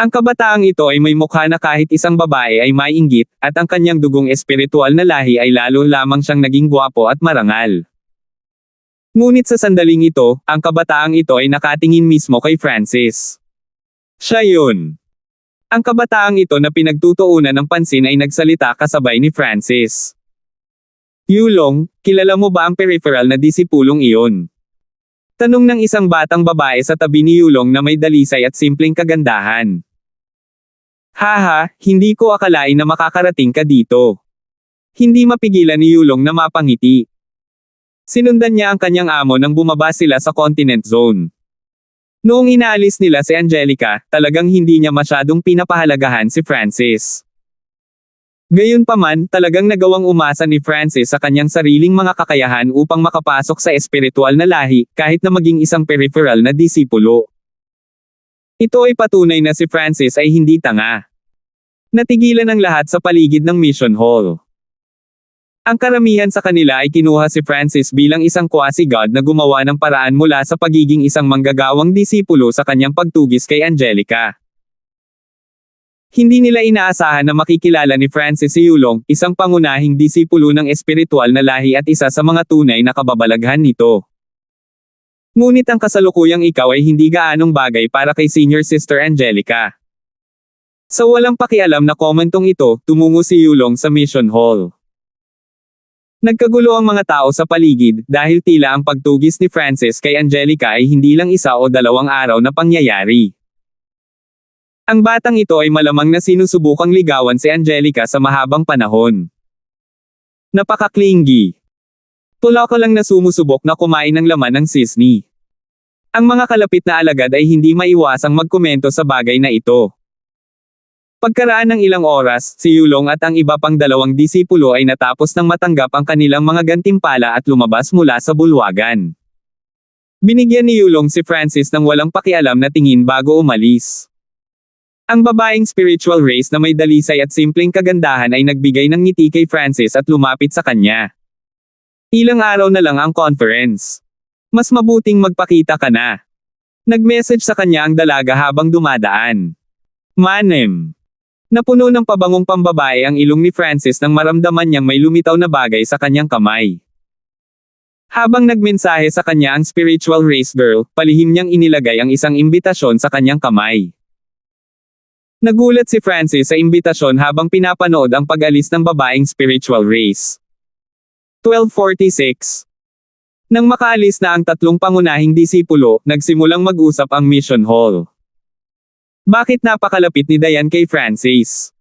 Ang kabataang ito ay may mukha na kahit isang babae ay maiinggit, at ang kanyang dugong espiritual na lahi ay lalo lamang siyang naging gwapo at marangal. Ngunit sa sandaling ito, ang kabataang ito ay nakatingin mismo kay Francis. Siya yun. Ang kabataang ito na pinagtutuunan ng pansin ay nagsalita kasabay ni Francis. Yulong, kilala mo ba ang peripheral na disipulong iyon? Tanong ng isang batang babae sa tabi ni Yulong na may dalisay at simpleng kagandahan. Haha, hindi ko akalain na makakarating ka dito. Hindi mapigilan ni Yulong na mapangiti. Sinundan niya ang kanyang amo nang bumaba sila sa Continent Zone. Noong inaalis nila si Angelica, talagang hindi niya masyadong pinapahalagahan si Francis. Gayunpaman, talagang nagawang umasa ni Francis sa kanyang sariling mga kakayahan upang makapasok sa espiritual na lahi, kahit na maging isang peripheral na disipulo. Ito ay patunay na si Francis ay hindi tanga. Natigilan ang lahat sa paligid ng mission hall. Ang karamihan sa kanila ay kinuha si Francis bilang isang quasi-god na gumawa ng paraan mula sa pagiging isang manggagawang disipulo sa kanyang pagtugis kay Angelica. Hindi nila inaasahan na makikilala ni Francis si Yulong, isang pangunahing disipulo ng espiritual na lahi at isa sa mga tunay na kababalaghan nito. Ngunit ang kasalukuyang ikaw ay hindi gaanong bagay para kay Senior Sister Angelica. Sa walang pakialam na komentong ito, tumungo si Yulong sa mission hall. Nagkagulo ang mga tao sa paligid dahil tila ang pagtugis ni Francis kay Angelica ay hindi lang isa o dalawang araw na pangyayari. Ang batang ito ay malamang na sinusubukang ligawan si Angelica sa mahabang panahon. Napakaklingi. Tula ko lang na sumusubok na kumain ng laman ng sisni. Ang mga kalapit na alagad ay hindi maiwasang magkomento sa bagay na ito. Pagkaraan ng ilang oras, si Yulong at ang iba pang dalawang disipulo ay natapos nang matanggap ang kanilang mga gantimpala at lumabas mula sa bulwagan. Binigyan ni Yulong si Francis ng walang pakialam na tingin bago umalis. Ang babaeng spiritual race na may dalisay at simpleng kagandahan ay nagbigay ng ngiti kay Francis at lumapit sa kanya. Ilang araw na lang ang conference. Mas mabuting magpakita ka na. Nag-message sa kanya ang dalaga habang dumadaan. Manem. Napuno ng pabangong pambabae ang ilong ni Francis nang maramdaman niyang may lumitaw na bagay sa kanyang kamay. Habang nagmensahe sa kanya ang spiritual race girl, palihim niyang inilagay ang isang imbitasyon sa kanyang kamay. Nagulat si Francis sa imbitasyon habang pinapanood ang pag-alis ng babaeng spiritual race. 12:46. Nang makaalis na ang tatlong pangunahing disipulo, nagsimulang mag-usap ang mission hall. Bakit napakalapit ni Diane kay Francis?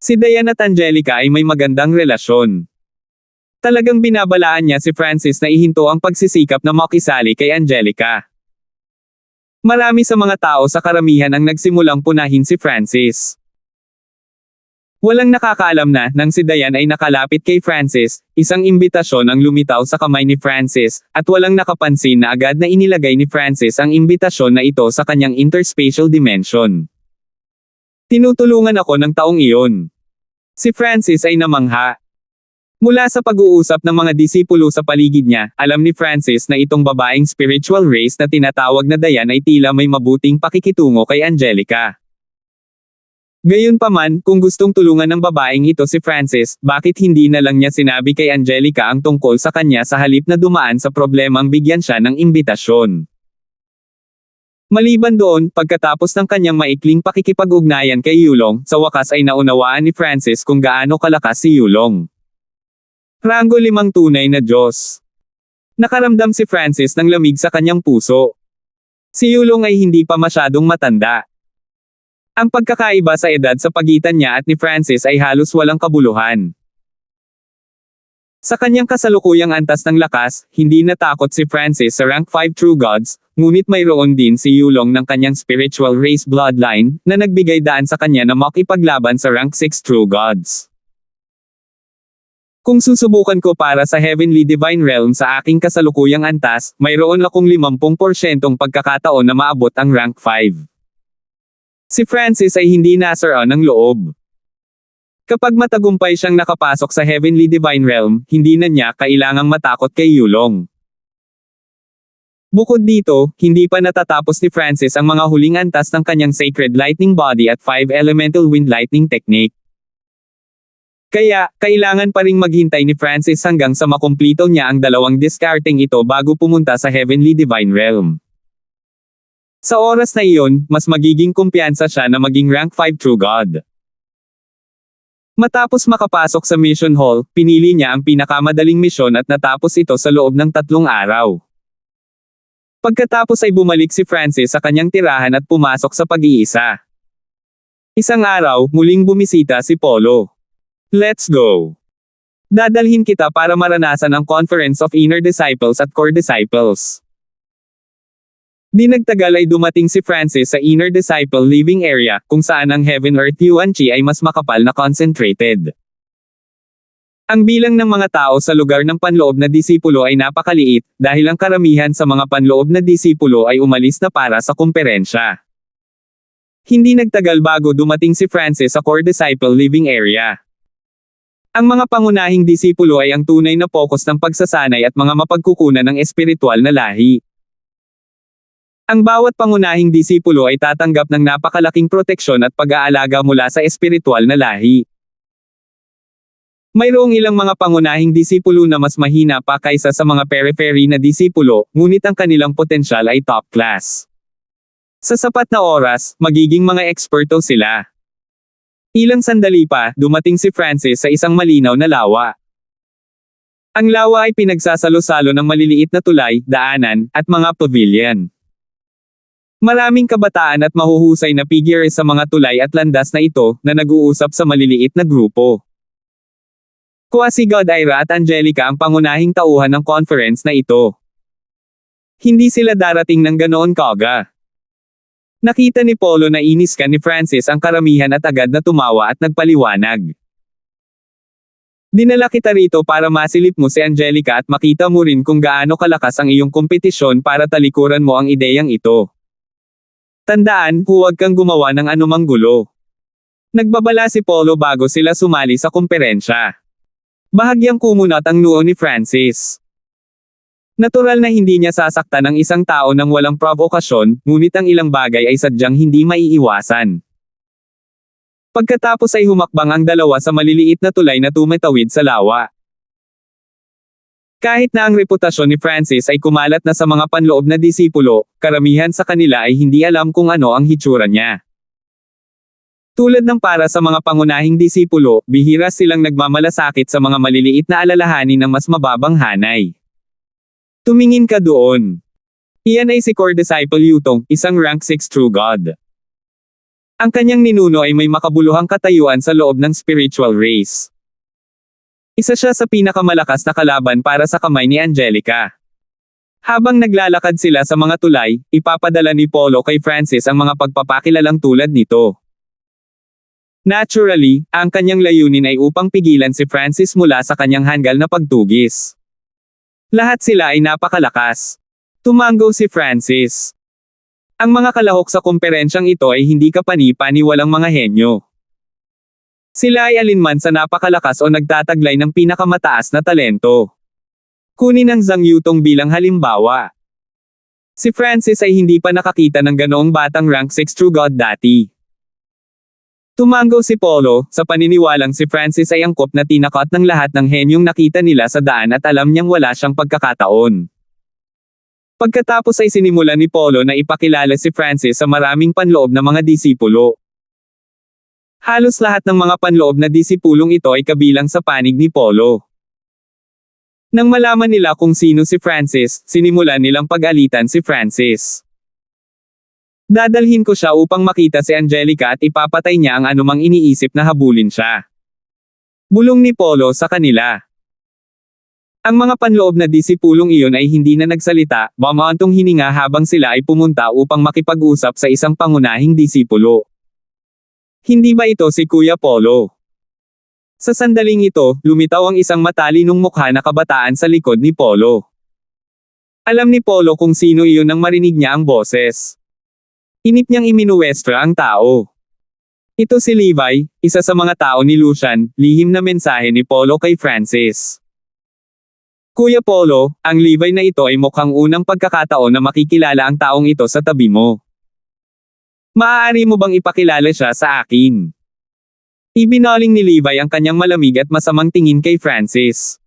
Si Diane at Angelica ay may magandang relasyon. Talagang binabalaan niya si Francis na ihinto ang pagsisikap na makisali kay Angelica. Marami sa mga tao sa karamihan ang nagsimulang punahin si Francis. Walang nakakaalam na, nang si Diane ay nakalapit kay Francis, isang imbitasyon ang lumitaw sa kamay ni Francis, at walang nakapansin na agad na inilagay ni Francis ang imbitasyon na ito sa kanyang interspatial dimension. Tinutulungan ako ng taong iyon. Si Francis ay namangha. Mula sa pag-uusap ng mga disipulo sa paligid niya, alam ni Francis na itong babaeng spiritual race na tinatawag na Diane ay tila may mabuting pakikitungo kay Angelica. Gayunpaman, kung gustong tulungan ng babaeng ito si Francis, bakit hindi na lang niya sinabi kay Angelica ang tungkol sa kanya sa halip na dumaan sa problemang bigyan siya ng imbitasyon? Maliban doon, pagkatapos ng kanyang maikling pakikipag-ugnayan kay Yulong, sa wakas ay naunawaan ni Francis kung gaano kalakas si Yulong. Rango 5 tunay na Diyos. Nakaramdam si Francis ng lamig sa kanyang puso. Si Yulong ay hindi pa masyadong matanda. Ang pagkakaiba sa edad sa pagitan niya at ni Francis ay halos walang kabuluhan. Sa kanyang kasalukuyang antas ng lakas, hindi natakot si Francis sa rank 5 True Gods, ngunit mayroon din si Yulong ng kanyang spiritual race bloodline, na nagbigay daan sa kanya na makipaglaban sa rank 6 True Gods. Kung susubukan ko para sa Heavenly Divine Realm sa aking kasalukuyang antas, mayroon akong 50% pagkakataon na maabot ang rank 5. Si Francis ay hindi nasaraan ng loob. Kapag matagumpay siyang nakapasok sa Heavenly Divine Realm, hindi na niya kailangang matakot kay Yulong. Bukod dito, hindi pa natatapos ni Francis ang mga huling antas ng kanyang Sacred Lightning Body at 5 Elemental Wind Lightning Technique. Kaya, kailangan pa ring maghintay ni Francis hanggang sa makumplito niya ang dalawang discarding ito bago pumunta sa Heavenly Divine Realm. Sa oras na iyon, mas magiging kumpiyansa siya na maging rank 5 True God. Matapos makapasok sa mission hall, pinili niya ang pinakamadaling misyon at natapos ito sa loob ng 3 araw. Pagkatapos ay bumalik si Francis sa kanyang tirahan at pumasok sa pag-iisa. Isang araw, muling bumisita si Polo. Let's go! Dadalhin kita para maranasan ang Conference of Inner Disciples at Core Disciples. Di nagtagal ay dumating si Francis sa Inner Disciple Living Area, kung saan ang Heaven-Earth Yuan Chi ay mas makapal na concentrated. Ang bilang ng mga tao sa lugar ng panloob na disipulo ay napakaliit, dahil ang karamihan sa mga panloob na disipulo ay umalis na para sa kumperensya. Hindi nagtagal bago dumating si Francis sa Core Disciple Living Area. Ang mga pangunahing disipulo ay ang tunay na focus ng pagsasanay at mga mapagkukunan ng espiritual na lahi. Ang bawat pangunahing disipulo ay tatanggap ng napakalaking proteksyon at pag-aalaga mula sa espiritual na lahi. Mayroong ilang mga pangunahing disipulo na mas mahina pa kaysa sa mga periphery na disipulo, ngunit ang kanilang potensyal ay top class. Sa sapat na oras, magiging mga eksperto sila. Ilang sandali pa, dumating si Francis sa isang malinaw na lawa. Ang lawa ay pinagsasalo-salo ng maliliit na tulay, daanan, at mga pavilion. Maraming kabataan at mahuhusay na figures sa mga tulay at landas na ito, na nag-uusap sa maliliit na grupo. Kuha si God Ira at Angelica ang pangunahing tauhan ng conference na ito. Hindi sila darating ng ganoon kaga. Nakita ni Polo na inis ka ni Francis ang karamihan at agad na tumawa at nagpaliwanag. Dinala kita rito para masilip mo si Angelica at makita mo rin kung gaano kalakas ang iyong kompetisyon para talikuran mo ang ideyang ito. Tandaan, huwag kang gumawa ng anumang gulo. Nagbabala si Polo bago sila sumali sa kumperensya. Bahagyang kumunat ang noo ni Francis. Natural na hindi niya sasaktan ang isang tao nang walang provokasyon, ngunit ang ilang bagay ay sadyang hindi maiiwasan. Pagkatapos ay humakbang ang dalawa sa maliliit na tulay na tumatawid sa lawa. Kahit na ang reputasyon ni Francis ay kumalat na sa mga panloob na disipulo, karamihan sa kanila ay hindi alam kung ano ang hitsura niya. Tulad ng para sa mga pangunahing disipulo, bihira silang nagmamalasakit sa mga maliliit na alalahanin ng mas mababang hanay. Tumingin ka doon. Iyan ay si Core Disciple Yutong, isang rank 6 True God. Ang kanyang ninuno ay may makabuluhang katayuan sa loob ng spiritual race. Isa siya sa pinakamalakas na kalaban para sa kamay ni Angelica. Habang naglalakad sila sa mga tulay, ipapadala ni Polo kay Francis ang mga pagpapakilalang tulad nito. Naturally, ang kanyang layunin ay upang pigilan si Francis mula sa kanyang hanggal na pagtugis. Lahat sila ay napakalakas. Tumango si Francis. Ang mga kalahok sa kumperensyang ito ay hindi kapani-paniwalang mga henyo. Sila ay alinman sa napakalakas o nagtataglay ng pinakamataas na talento. Kunin ang Zhang Yutong bilang halimbawa. Si Francis ay hindi pa nakakita ng ganoong batang rank 6 True God dati. Tumango si Polo, sa paniniwalang si Francis ay angkop na tinakot ng lahat ng henyong nakita nila sa daan at alam niyang wala siyang pagkakataon. Pagkatapos ay sinimulan ni Polo na ipakilala si Francis sa maraming panloob na mga disipulo. Halos lahat ng mga panloob na disipulong ito ay kabilang sa panig ni Polo. Nang malaman nila kung sino si Francis, sinimulan nilang pag-alitan si Francis. Dadalhin ko siya upang makita si Angelica at ipapatay niya ang anumang iniisip na habulin siya. Bulong ni Polo sa kanila. Ang mga panloob na disipulong iyon ay hindi na nagsalita, bumantong hininga habang sila ay pumunta upang makipag-usap sa isang pangunahing disipulo. Hindi ba ito si Kuya Polo? Sa sandaling ito, lumitaw ang isang matalinong mukha na kabataan sa likod ni Polo. Alam ni Polo kung sino iyon nang marinig niya ang boses. Inip niyang iminuwestra ang tao. Ito si Levi, isa sa mga tao ni Lucian, lihim na mensahe ni Polo kay Francis. Kuya Polo, ang Levi na ito ay mukhang unang pagkakataon na makikilala ang taong ito sa tabi mo. Maaari mo bang ipakilala siya sa akin? Ibinaling ni Levi ang kanyang malamig at masamang tingin kay Francis.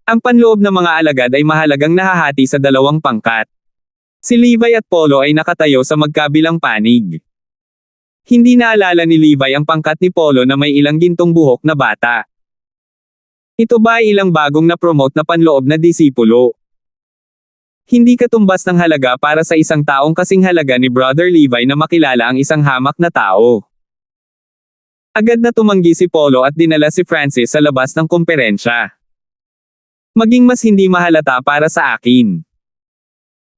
Ang panloob ng mga alagad ay mahalagang nahahati sa dalawang pangkat. Si Levi at Polo ay nakatayo sa magkabilang panig. Hindi naalala ni Levi ang pangkat ni Polo na may ilang gintong buhok na bata. Ito ba ay ilang bagong na-promote na panloob na disipulo? Hindi katumbas ng halaga para sa isang taong kasing halaga ni Brother Levi na makilala ang isang hamak na tao. Agad na tumanggi si Polo at dinala si Francis sa labas ng komperensya. Maging mas hindi mahalata para sa akin.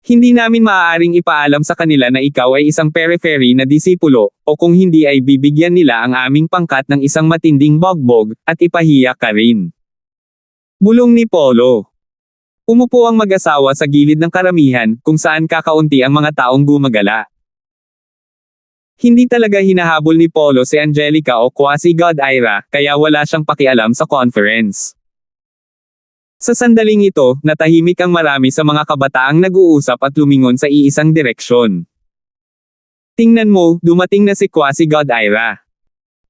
Hindi namin maaaring ipaalam sa kanila na ikaw ay isang periphery na disipulo, o kung hindi ay bibigyan nila ang aming pangkat ng isang matinding bogbog, at ipahiya ka rin. Bulong ni Polo. Umupo ang mag-asawa sa gilid ng karamihan, kung saan kakaunti ang mga taong gumagala. Hindi talaga hinahabol ni Polo si Angelica o quasi-God Ira, kaya wala siyang pakialam sa conference. Sa sandaling ito, natahimik ang marami sa mga kabataang nag-uusap at lumingon sa iisang direksyon. Tingnan mo, dumating na si quasi-God Ira.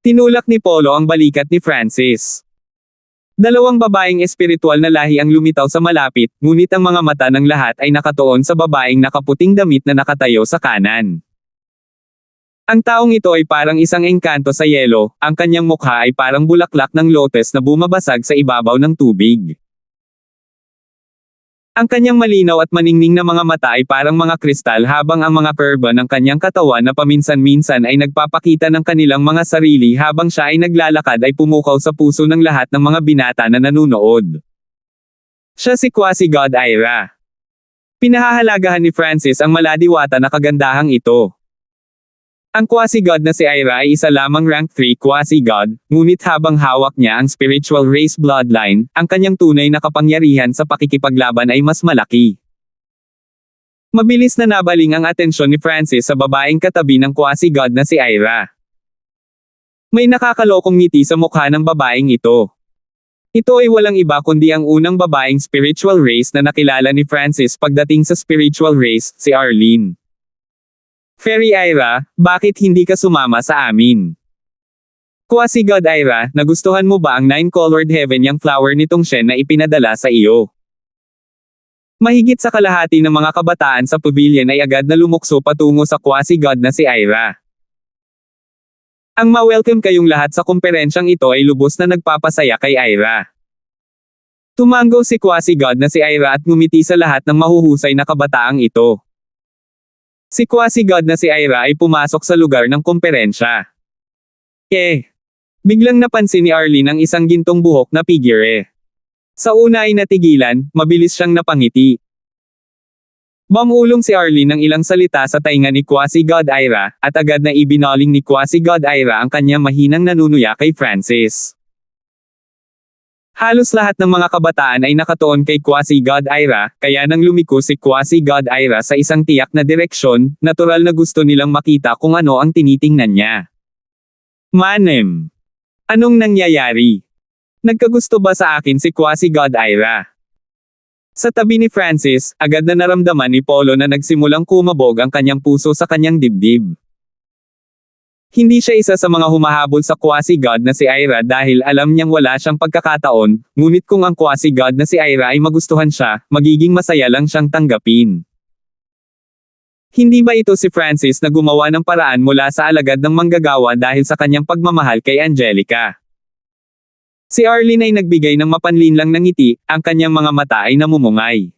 Tinulak ni Polo ang balikat ni Francis. Dalawang babaeng espiritual na lahi ang lumitaw sa malapit, ngunit ang mga mata ng lahat ay nakatuon sa babaeng nakaputing damit na nakatayo sa kanan. Ang taong ito ay parang isang engkanto sa yelo, ang kanyang mukha ay parang bulaklak ng lotus na bumabasag sa ibabaw ng tubig. Ang kanyang malinaw at maningning na mga mata ay parang mga kristal habang ang mga kurba ng kanyang katawan na paminsan-minsan ay nagpapakita ng kanilang mga sarili habang siya ay naglalakad ay pumukaw sa puso ng lahat ng mga binata na nanunood. Siya si quasi-God Ira. Pinahahalagahan ni Francis ang maladiwata na kagandahang ito. Ang quasi-god na si Ira ay isa lamang rank 3 quasi-god, ngunit habang hawak niya ang spiritual race bloodline, ang kanyang tunay na kapangyarihan sa pakikipaglaban ay mas malaki. Mabilis na nabaling ang atensyon ni Francis sa babaeng katabi ng quasi-god na si Ira. May nakakalokong ngiti sa mukha ng babaeng ito. Ito ay walang iba kundi ang unang babaeng spiritual race na nakilala ni Francis pagdating sa spiritual race, si Arlene. Fairy Ira, bakit hindi ka sumama sa amin? Quasi-God Ira, nagustuhan mo ba ang 9-colored heaven yang flower nitong Shen na ipinadala sa iyo? Mahigit sa kalahati ng mga kabataan sa pavilion ay agad na lumukso patungo sa quasi-God na si Ira. Ang ma-welcome kayong lahat sa komperensyang ito ay lubos na nagpapasaya kay Ira. Tumango si quasi-God na si Ira at ngumiti sa lahat ng mahuhusay na kabataang ito. Si quasi-God na si Ira ay pumasok sa lugar ng komperensya. Biglang napansin ni Arlene ang isang gintong buhok na figure. Sa una ay natigilan, mabilis siyang napangiti. Bumulong si Arlene ng ilang salita sa tainga ni quasi-God Ira, at agad na ibinaling ni quasi-God Ira ang kanyang mahinang nanunuya kay Francis. Halos lahat ng mga kabataan ay nakatuon kay quasi-God Ira, kaya nang lumiko si quasi-God Ira sa isang tiyak na direksyon, natural na gusto nilang makita kung ano ang tinitingnan niya. Manem. Anong nangyayari? Nagkagusto ba sa akin si quasi-God Ira? Sa tabi ni Francis, agad na naramdaman ni Polo na nagsimulang kumabog ang kanyang puso sa kanyang dibdib. Hindi siya isa sa mga humahabol sa quasi-god na si Ira dahil alam niyang wala siyang pagkakataon, ngunit kung ang quasi-god na si Ira ay magustuhan siya, magiging masaya lang siyang tanggapin. Hindi ba ito si Francis na gumawa ng paraan mula sa alagad ng manggagawa dahil sa kanyang pagmamahal kay Angelica? Si Arlene ay nagbigay ng mapanlinlang na ngiti, ang kanyang mga mata ay namumungay.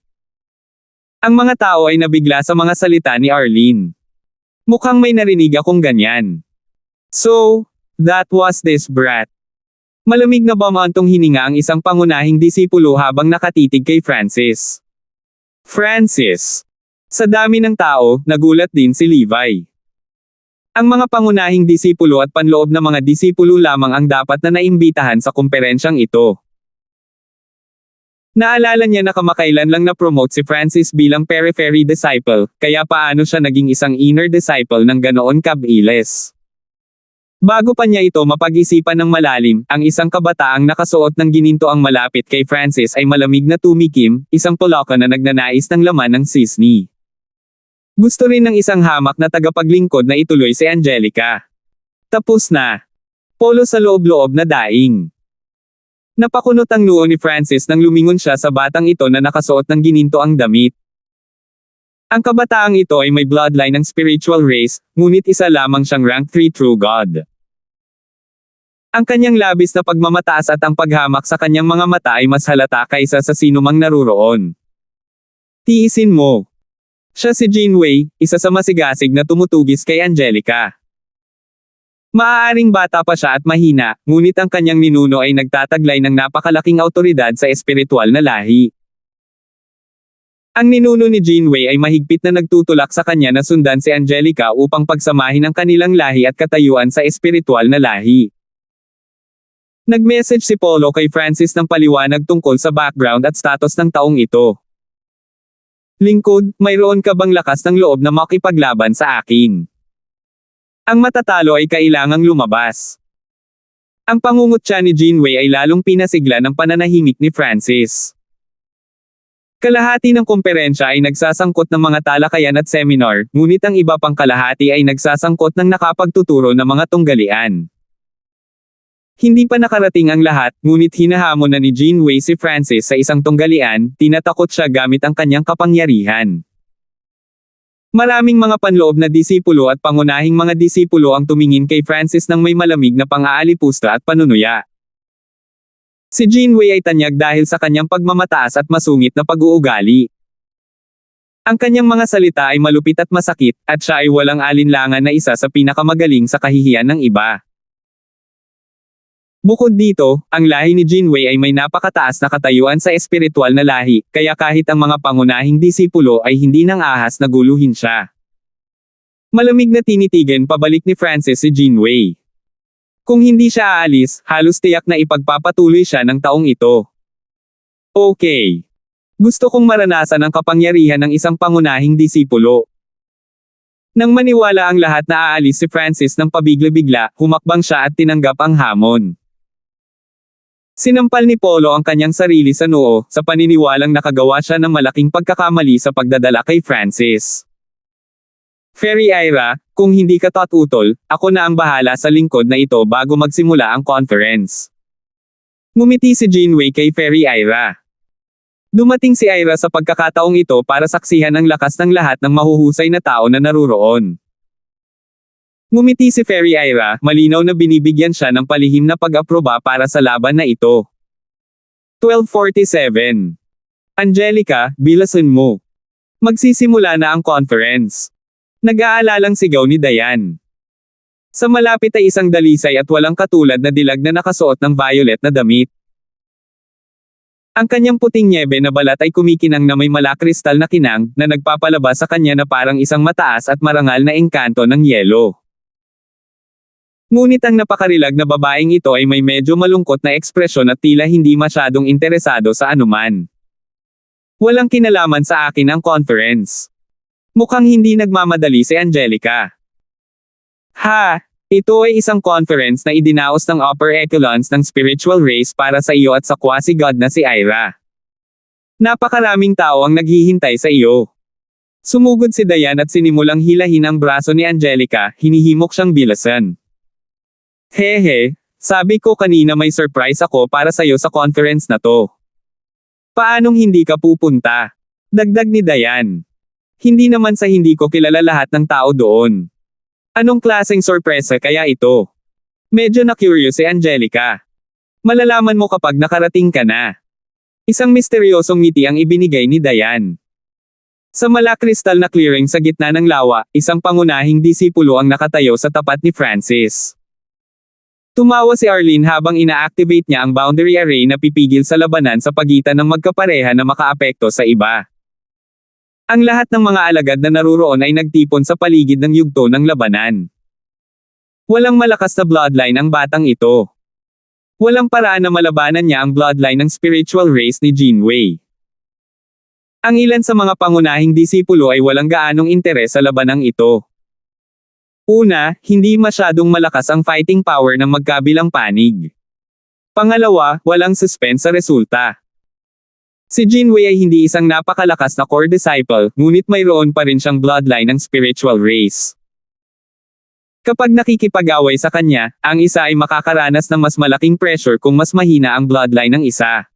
Ang mga tao ay nabigla sa mga salita ni Arlene. Mukhang may narinig akong ganyan. So, that was this brat. Malamig na bumantong hininga ang isang pangunahing disipulo habang nakatitig kay Francis. Francis. Sa dami ng tao, nagulat din si Levi. Ang mga pangunahing disipulo at panloob na mga disipulo lamang ang dapat na naimbitahan sa komperensyang ito. Naalala niya na kamakailan lang na-promote si Francis bilang periphery disciple, kaya paano siya naging isang inner disciple ng ganoon kabilis. Bago pa niya ito mapag-isipan ng malalim, ang isang kabataang nakasuot ng gininto ang malapit kay Francis ay malamig na tumikim, isang puloko na nagnanais ng laman ng sisni. Gusto rin ng isang hamak na tagapaglingkod na ituloy si Angelica. Tapos na. Polo sa loob-loob na daing. Napakunot ang noo ni Francis nang lumingon siya sa batang ito na nakasuot ng ginintoang damit. Ang kabataang ito ay may bloodline ng spiritual race, ngunit isa lamang siyang rank 3 true god. Ang kanyang labis na pagmamataas at ang paghamak sa kanyang mga mata ay mas halata kaysa sa sinumang naruroon. Tiisin mo. Siya si Jinwei, isa sa masigasig na tumutugis kay Angelica. Maaaring bata pa siya at mahina, ngunit ang kanyang ninuno ay nagtataglay ng napakalaking awtoridad sa espiritual na lahi. Ang ninuno ni Jinwei ay mahigpit na nagtutulak sa kanya na sundan si Angelica upang pagsamahin ang kanilang lahi at katayuan sa espiritual na lahi. Nag-message si Polo kay Francis ng paliwanag tungkol sa background at status ng taong ito. Lingkod, mayroon ka bang lakas ng loob na makipaglaban sa akin? Ang matatalo ay kailangang lumabas. Ang pangungutya ni Jinwei ay lalong pinasigla ng pananahimik ni Francis. Kalahati ng komperensya ay nagsasangkot ng mga talakayan at seminar, ngunit ang iba pang kalahati ay nagsasangkot ng nakapagtuturo ng mga tunggalian. Hindi pa nakarating ang lahat, ngunit hinahamon na ni Jinwei si Francis sa isang tunggalian, tinatakot siya gamit ang kanyang kapangyarihan. Maraming mga panloob na disipulo at pangunahing mga disipulo ang tumingin kay Francis ng may malamig na pang-aalipusta at panunuya. Si Jinwei ay tanyag dahil sa kanyang pagmamataas at masungit na pag-uugali. Ang kanyang mga salita ay malupit at masakit, at siya ay walang alinlangan na isa sa pinakamagaling sa kahihiyan ng iba. Bukod dito, ang lahi ni Jinwei ay may napakataas na katayuan sa espiritual na lahi, kaya kahit ang mga pangunahing disipulo ay hindi nang ahas na guluhin siya. Malamig na tinitigan pabalik ni Francis si Jinwei. Kung hindi siya aalis, halos tiyak na ipagpapatuloy siya ng taong ito. Okay. Gusto kong maranasan ang kapangyarihan ng isang pangunahing disipulo. Nang maniwala ang lahat na aalis si Francis ng pabigla-bigla, humakbang siya at tinanggap ang hamon. Sinampal ni Polo ang kanyang sarili sa noo, sa paniniwalang nakagawa siya ng malaking pagkakamali sa pagdadala kay Francis. Fairy Ira, kung hindi ka tatutol, ako na ang bahala sa lingkod na ito bago magsimula ang conference. Ngumiti si Jinwei kay Fairy Ira. Dumating si Ira sa pagkakataong ito para saksihan ang lakas ng lahat ng mahuhusay na tao na naruroon. Ngumiti si Fairy Ira, malinaw na binibigyan siya ng palihim na pag-aproba para sa laban na ito. 12:47. Angelica, bilasan mo. Magsisimula na ang conference. Nag-aalalang sigaw ni Diane. Sa malapit ay isang dalisay at walang katulad na dilag na nakasuot ng violet na damit. Ang kanyang puting nyebe na balat ay kumikinang na may malakristal na kinang, na nagpapalabas sa kanya na parang isang mataas at marangal na engkanto ng yelo. Ngunit ang napakarilag na babaeng ito ay may medyo malungkot na ekspresyon at tila hindi masyadong interesado sa anuman. Walang kinalaman sa akin ang conference. Mukhang hindi nagmamadali si Angelica. Ha! Ito ay isang conference na idinaos ng upper echelons ng spiritual race para sa iyo at sa quasi-god na si Ira. Napakaraming tao ang naghihintay sa iyo. Sumugod si Diane at sinimulang hilahin ang braso ni Angelica, hinihimok siyang bilasan. Hehe, sabi ko kanina may surprise ako para sa'yo sa conference na to. Paanong hindi ka pupunta? Dagdag ni Diane. Hindi naman sa hindi ko kilala lahat ng tao doon. Anong klaseng sorpresa kaya ito? Medyo na-curious si Angelica. Malalaman mo kapag nakarating ka na. Isang misteryosong ngiti ang ibinigay ni Diane. Sa malakristal na clearing sa gitna ng lawa, isang pangunahing disipulo ang nakatayo sa tapat ni Francis. Tumawa si Arlene habang ina-activate niya ang boundary array na pipigil sa labanan sa pagitan ng magkapareha na makaapekto sa iba. Ang lahat ng mga alagad na naruroon ay nagtipon sa paligid ng yugto ng labanan. Walang malakas na bloodline ang batang ito. Walang paraan na malabanan niya ang bloodline ng spiritual race ni Jinwei. Ang ilan sa mga pangunahing disipulo ay walang gaanong interes sa labanang ito. Una, hindi masyadong malakas ang fighting power ng magkabilang panig. Pangalawa, walang suspense sa resulta. Si Jinwei ay hindi isang napakalakas na core disciple, ngunit mayroon pa rin siyang bloodline ng spiritual race. Kapag nakikipag-away sa kanya, ang isa ay makakaranas ng mas malaking pressure kung mas mahina ang bloodline ng isa.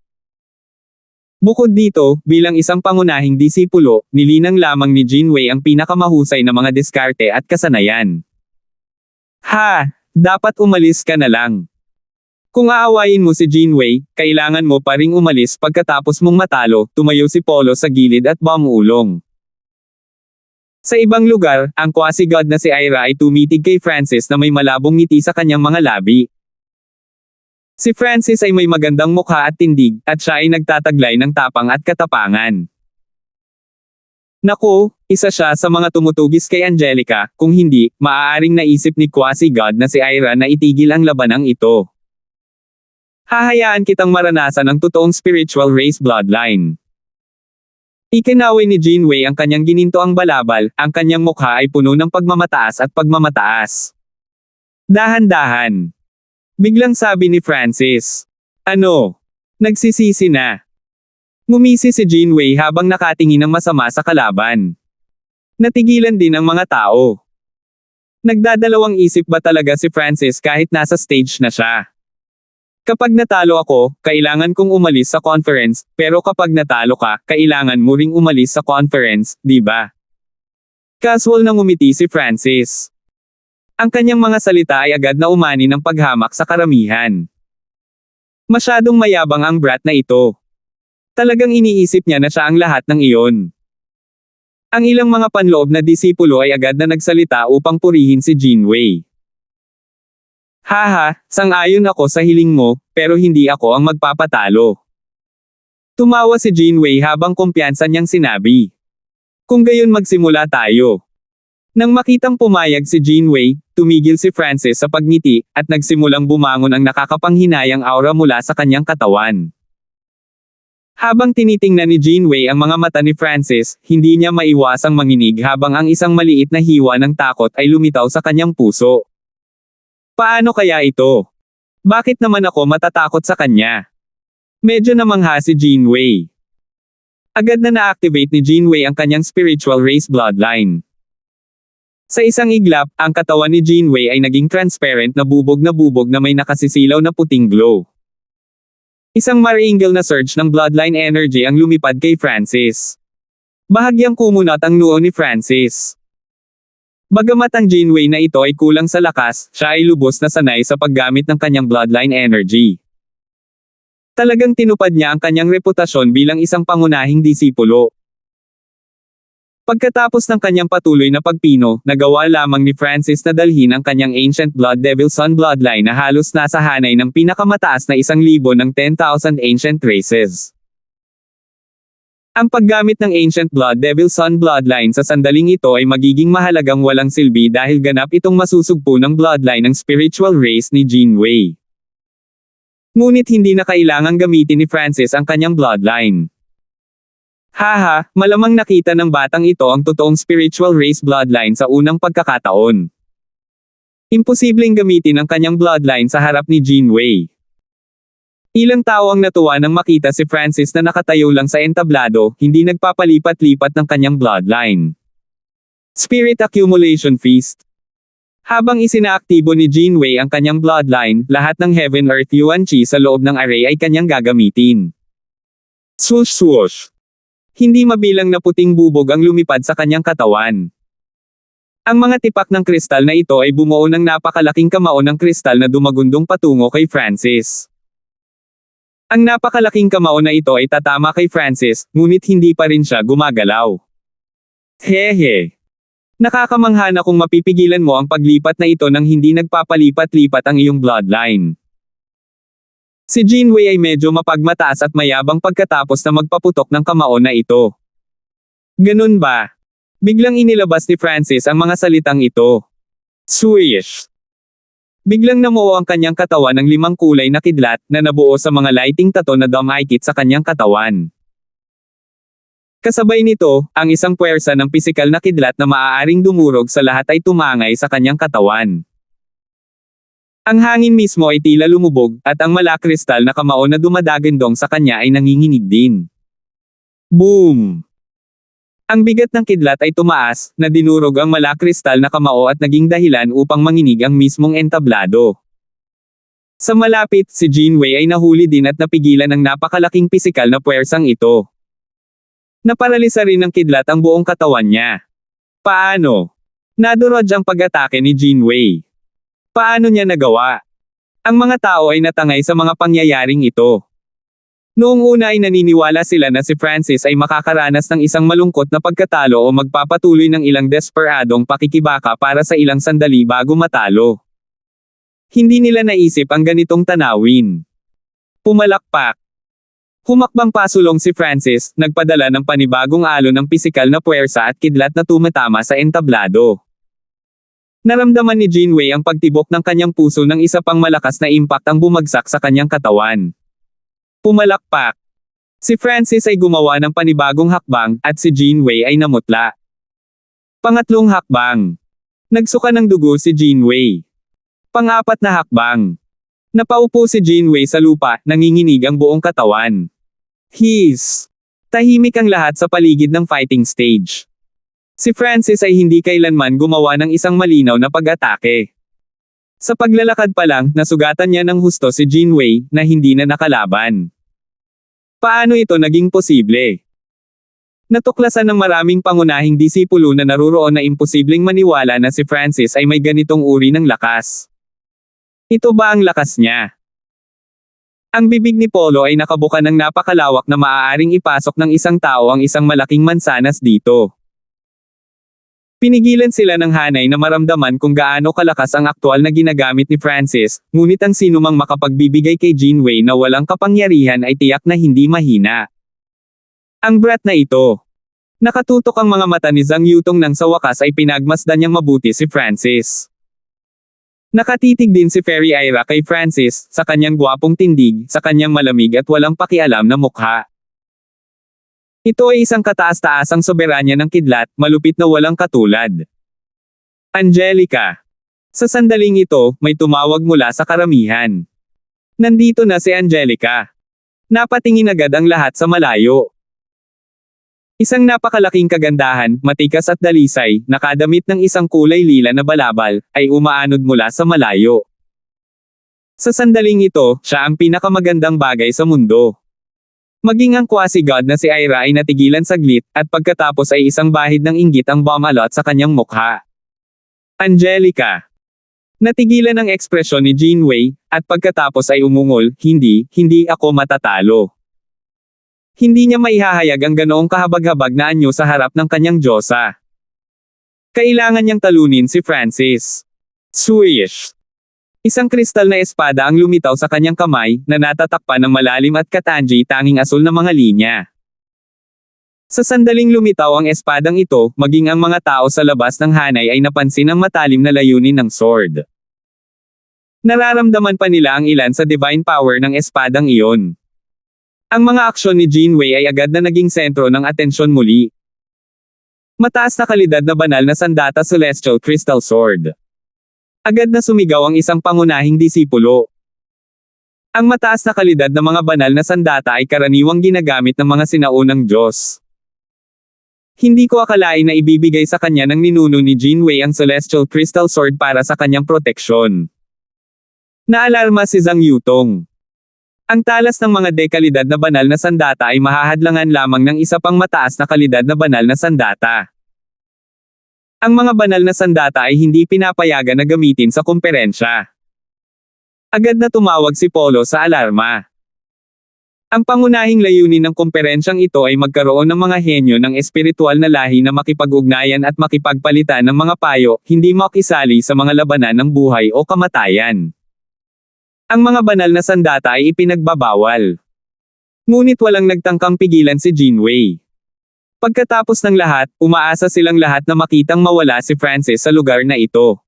Bukod dito, bilang isang pangunahing disipulo, nilinang lamang ni Jinwei ang pinakamahusay na mga diskarte at kasanayan. Dapat umalis ka na lang. Kung aawayin mo si Jinwei, kailangan mo pa ring umalis pagkatapos mong matalo, tumayo si Polo sa gilid at bumulong. Sa ibang lugar, ang quasi-god na si Aira ay tumitig kay Francis na may malabong ngiti sa kanyang mga labi. Si Francis ay may magandang mukha at tindig, at siya ay nagtataglay ng tapang at katapangan. Naku, isa siya sa mga tumutugis kay Angelica, kung hindi, maaaring naisip ni quasi-god na si Aira na itigil ang labanang ito. Hahayaan kitang maranasan ang totoong spiritual race bloodline. Ikinaway ni Jinwei ang kanyang ginintoang balabal, ang kanyang mukha ay puno ng pagmamataas at pagmamataas. Dahan-dahan. Biglang sabi ni Francis. Ano? Nagsisisi na. Ngumisi si Jinwei habang nakatingin ng masama sa kalaban. Natigilan din ang mga tao. Nagdadalawang isip ba talaga si Francis kahit nasa stage na siya? Kapag natalo ako, kailangan kong umalis sa conference, pero kapag natalo ka, kailangan mo ring umalis sa conference, di ba? Casual na ngumiti si Francis. Ang kanyang mga salita ay agad na umani ng paghamak sa karamihan. Masyadong mayabang ang brat na ito. Talagang iniisip niya na siya ang lahat ng iyon. Ang ilang mga panloob na disipulo ay agad na nagsalita upang purihin si Jinwei. Sang-ayon ako sa hiling mo, pero hindi ako ang magpapatalo. Tumawa si Jinwei habang kumpiyansa niyang sinabi. Kung gayon magsimula tayo. Nang makitang pumayag si Jinwei, tumigil si Francis sa pagngiti, at nagsimulang bumangon ang nakakapanghinayang aura mula sa kanyang katawan. Habang tinitingnan ni Jinwei ang mga mata ni Francis, hindi niya maiwasang manginig habang ang isang maliit na hiwa ng takot ay lumitaw sa kanyang puso. Paano kaya ito? Bakit naman ako matatakot sa kanya? Medyo namangha si Jinwei. Agad na na-activate ni Jinwei ang kanyang spiritual race bloodline. Sa isang iglap, ang katawan ni Jinwei ay naging transparent na bubog na may nakasisilaw na puting glow. Isang maringal na surge ng bloodline energy ang lumipad kay Francis. Bahagyang kumunat ang noo ni Francis. Bagamat ang Jinwei na ito ay kulang sa lakas, siya ay lubos na sanay sa paggamit ng kanyang bloodline energy. Talagang tinupad niya ang kanyang reputasyon bilang isang pangunahing disipulo. Pagkatapos ng kanyang patuloy na pagpino, nagawa lamang ni Francis na dalhin ang kanyang Ancient Blood Devil Sun bloodline na halos nasa hanay ng pinakamataas na 1,000 ng 10,000 ancient races. Ang paggamit ng Ancient Blood Devil Sun bloodline sa sandaling ito ay magiging mahalagang walang silbi dahil ganap itong masusugpo ng bloodline ng spiritual race ni Jinwei. Ngunit hindi na kailangang gamitin ni Francis ang kanyang bloodline. Malamang nakita ng batang ito ang totoong spiritual race bloodline sa unang pagkakataon. Imposibleng gamitin ang kanyang bloodline sa harap ni Jinwei. Ilang tao ang natuwa nang makita si Francis na nakatayo lang sa entablado, hindi nagpapalipat-lipat ng kanyang bloodline. Spirit Accumulation Feast. Habang isinaaktibo ni Jinwei ang kanyang bloodline, lahat ng Heaven Earth Yuan Chi sa loob ng array ay kanyang gagamitin. Swoosh swoosh. Hindi mabilang na puting bubog ang lumipad sa kanyang katawan. Ang mga tipak ng kristal na ito ay bumuo ng napakalaking kamao ng kristal na dumagundong patungo kay Francis. Ang napakalaking kamao na ito ay tatama kay Francis, ngunit hindi pa rin siya gumagalaw. Hehe. Nakakamangha na kung mapipigilan mo ang paglipat na ito nang hindi nagpapalipat-lipat ang iyong bloodline. Si Jinwei ay medyo mapagmataas at mayabang pagkatapos na magpaputok ng kamao na ito. Ganun ba? Biglang inilabas ni Francis ang mga salitang ito. Swish! Biglang namuo ang kanyang katawan ng 5 kulay na kidlat na nabuo sa mga lighting tattoo na dumikit sa kanyang katawan. Kasabay nito, ang isang puwersa ng pisikal na kidlat na maaaring dumurog sa lahat ay tumangay sa kanyang katawan. Ang hangin mismo ay tila lumubog, at ang malakristal na kamao na dumadagandong sa kanya ay nanginginig din. Boom! Ang bigat ng kidlat ay tumaas, na dinurog ang malakristal na kamao at naging dahilan upang manginig ang mismong entablado. Sa malapit, si Jinwei ay nahuli din at napigilan ng napakalaking pisikal na puwersang ito. Naparalisa rin ng kidlat ang buong katawan niya. Paano? Nadurog ang pag-atake ni Jinwei. Paano niya nagawa? Ang mga tao ay natangay sa mga pangyayaring ito. Noong una ay naniniwala sila na si Francis ay makakaranas ng isang malungkot na pagkatalo o magpapatuloy ng ilang desperadong pakikibaka para sa ilang sandali bago matalo. Hindi nila naisip ang ganitong tanawin. Pumalakpak. Humakbang pasulong si Francis, nagpadala ng panibagong alon ng pisikal na puwersa at kidlat na tumatama sa entablado. Naramdaman ni Jinwei ang pagtibok ng kanyang puso ng isa pang malakas na impact ang bumagsak sa kanyang katawan. Pumalakpak. Si Francis ay gumawa ng panibagong hakbang, at si Jinwei ay namutla. Pangatlong hakbang. Nagsuka ng dugo si Jinwei. Pang-apat na hakbang. Napaupo si Jinwei sa lupa, nanginginig ang buong katawan. Tahimik ang lahat sa paligid ng fighting stage. Si Francis ay hindi kailanman gumawa ng isang malinaw na pag-atake. Sa paglalakad pa lang, nasugatan niya ng husto si Jinwei, na hindi na nakalaban. Paano ito naging posible? Natuklasan ng maraming pangunahing disipulo na naruroon na imposibleng maniwala na si Francis ay may ganitong uri ng lakas. Ito ba ang lakas niya? Ang bibig ni Polo ay nakabuka ng napakalawak na maaaring ipasok ng isang tao ang isang malaking mansanas dito. Pinigilan sila ng hanay na maramdaman kung gaano kalakas ang aktwal na ginagamit ni Francis, ngunit ang sinumang makapagbibigay kay Jinwei na walang kapangyarihan ay tiyak na hindi mahina. Ang brat na ito. Nakatutok ang mga mata ni Zhang Yutong nang sa wakas ay pinagmasdan niyang mabuti si Francis. Nakatitig din si Fairy Ira kay Francis, sa kanyang gwapong tindig, sa kanyang malamig at walang pakialam na mukha. Ito ay isang kataas-taasang soberanya ng kidlat, malupit na walang katulad. Angelica. Sa sandaling ito, may tumawag mula sa karamihan. Nandito na si Angelica. Napatingin agad ang lahat sa malayo. Isang napakalaking kagandahan, matikas at dalisay, nakadamit ng isang kulay lila na balabal, ay umaanod mula sa malayo. Sa sandaling ito, siya ang pinakamagandang bagay sa mundo. Maging ang quasi-god na si Ira ay natigilan saglit, at pagkatapos ay isang bahid ng inggit ang bumalot sa kanyang mukha. Angelica. Natigilan ang ekspresyon ni Jinwei, at pagkatapos ay umungol, hindi ako matatalo. Hindi niya maihahayag ang ganoong kahabag-habag na anyo sa harap ng kanyang diyosa. Kailangan niyang talunin si Francis. Swish! Isang kristal na espada ang lumitaw sa kanyang kamay, na natatakpan ng malalim at katanji tanging asul na mga linya. Sa sandaling lumitaw ang espadang ito, maging ang mga tao sa labas ng hanay ay napansin ang matalim na layunin ng sword. Nararamdaman pa nila ang ilan sa divine power ng espadang iyon. Ang mga aksyon ni Jinwei ay agad na naging sentro ng atensyon muli. Mataas na kalidad na banal na sandata Celestial Crystal Sword. Agad na sumigaw ang isang pangunahing disipulo. Ang mataas na kalidad na mga banal na sandata ay karaniwang ginagamit ng mga sinaunang Diyos. Hindi ko akalain na ibibigay sa kanya ng ninuno ni Jinwei ang Celestial Crystal Sword para sa kanyang proteksyon. Naalarma si Zhang Yutong. Ang talas ng mga dekalidad na banal na sandata ay mahahadlangan lamang ng isa pang mataas na kalidad na banal na sandata. Ang mga banal na sandata ay hindi pinapayagan na gamitin sa kumperensya. Agad na tumawag si Polo sa alarma. Ang pangunahing layunin ng kumperensyang ito ay magkaroon ng mga henyo ng espiritual na lahi na makipag-ugnayan at makipagpalitan ng mga payo, hindi makisali sa mga labanan ng buhay o kamatayan. Ang mga banal na sandata ay ipinagbabawal. Ngunit walang nagtangkang pigilan si Jinwei. Pagkatapos ng lahat, umaasa silang lahat na makitang mawala si Francis sa lugar na ito.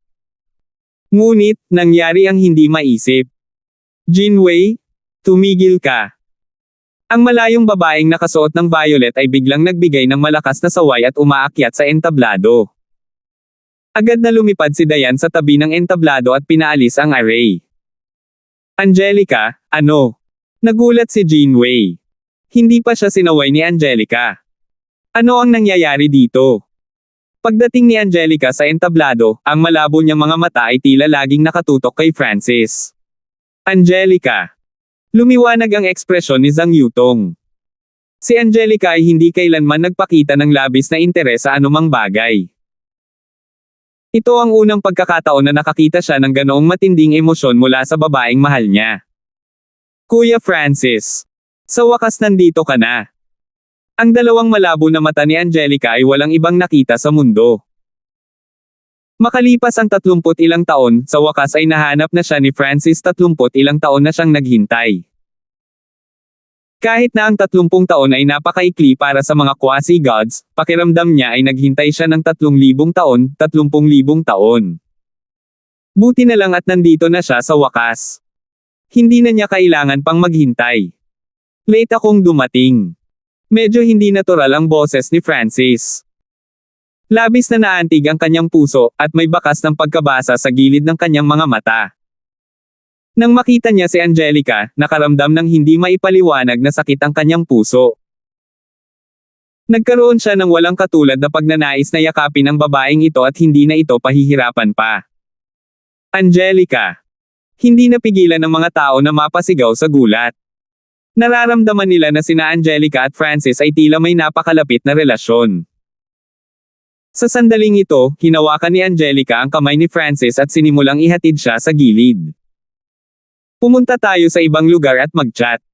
Ngunit, nangyari ang hindi maisip. Jinwei, tumigil ka. Ang malayong babaeng nakasuot ng violet ay biglang nagbigay ng malakas na saway at umaakyat sa entablado. Agad na lumipad si Dayan sa tabi ng entablado at pinaalis ang array. Angelica, ano? Nagulat si Jinwei. Hindi pa siya sinaway ni Angelica. Ano ang nangyayari dito? Pagdating ni Angelica sa entablado, ang malabo niyang mga mata ay tila laging nakatutok kay Francis. Angelica. Lumiwanag ang ekspresyon ni Zhang Yutong. Si Angelica ay hindi kailanman nagpakita ng labis na interes sa anumang bagay. Ito ang unang pagkakataon na nakakita siya ng ganoong matinding emosyon mula sa babaeng mahal niya. Kuya Francis. Sa wakas nandito ka na. Ang dalawang malabo na mata ni Angelica ay walang ibang nakita sa mundo. Makalipas ang 30 ilang taon, sa wakas ay nahanap na siya ni Francis. 30 ilang taon na siyang naghintay. Kahit na ang 30 taon ay napakaikli para sa mga quasi-gods, pakiramdam niya ay naghintay siya ng 3,000 taon, 30,000 taon. Buti na lang at nandito na siya sa wakas. Hindi na niya kailangan pang maghintay. Late akong dumating. Medyo hindi natural ang boses ni Francis. Labis na naantig ang kanyang puso, at may bakas ng pagkabasa sa gilid ng kanyang mga mata. Nang makita niya si Angelica, nakaramdam ng hindi maipaliwanag na sakit ang kanyang puso. Nagkaroon siya ng walang katulad na pagnanais na yakapin ang babaeng ito at hindi na ito pahihirapan pa. Angelica. Hindi napigilan ng mga tao na mapasigaw sa gulat. Nararamdaman nila na sina Angelica at Francis ay tila may napakalapit na relasyon. Sa sandaling ito, hinawakan ni Angelica ang kamay ni Francis at sinimulang ihatid siya sa gilid. Pumunta tayo sa ibang lugar at mag-chat.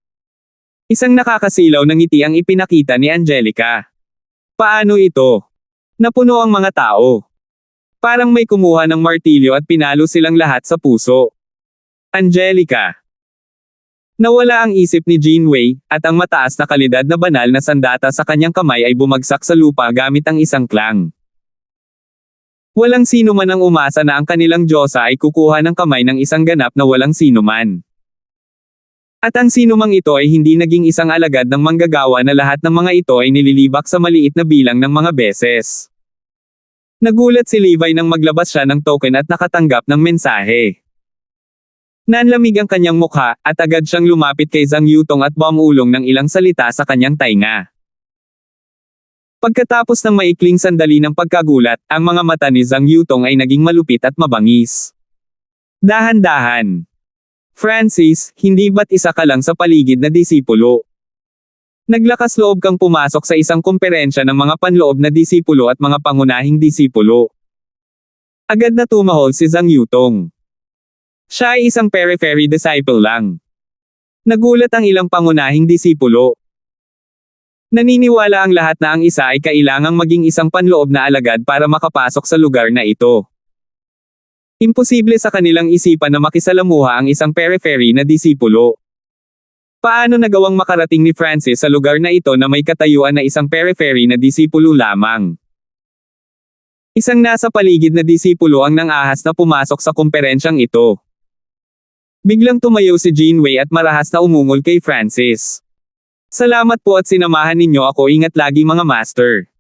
Isang nakakasilaw na ngiti ang ipinakita ni Angelica. Paano ito? Napuno ang mga tao. Parang may kumuha ng martilyo at pinalo silang lahat sa puso. Angelica. Nawala ang isip ni Jinwei, at ang mataas na kalidad na banal na sandata sa kanyang kamay ay bumagsak sa lupa gamit ang isang klang. Walang sino man ang umasa na ang kanilang Diyosa ay kukuha ng kamay ng isang ganap na walang sinuman. At ang sinumang ito ay hindi naging isang alagad ng manggagawa na lahat ng mga ito ay nililibak sa maliit na bilang ng mga beses. Nagulat si Levi nang maglabas siya ng token at nakatanggap ng mensahe. Nanlamig ang kanyang mukha, at agad siyang lumapit kay Zhang Yutong at bumulong ng ilang salita sa kanyang tainga. Pagkatapos ng maikling sandali ng pagkagulat, ang mga mata ni Zhang Yutong ay naging malupit at mabangis. Dahan-dahan. Francis, hindi ba't isa ka lang sa paligid na disipulo? Naglakas loob kang pumasok sa isang komperensya ng mga panloob na disipulo at mga pangunahing disipulo. Agad na tumahol si Zhang Yutong. Siya ay isang periphery disciple lang. Nagulat ang ilang pangunahing disipulo. Naniniwala ang lahat na ang isa ay kailangang maging isang panloob na alagad para makapasok sa lugar na ito. Imposible sa kanilang isipan na makisalamuha ang isang periphery na disipulo. Paano nagawang makarating ni Francis sa lugar na ito na may katayuan na isang periphery na disipulo lamang? Isang nasa paligid na disipulo ang nang-ahas na pumasok sa komperensyang ito. Biglang tumayo si Jinwei at marahas na umungol kay Francis. Salamat po at sinamahan ninyo ako, ingat lagi mga master.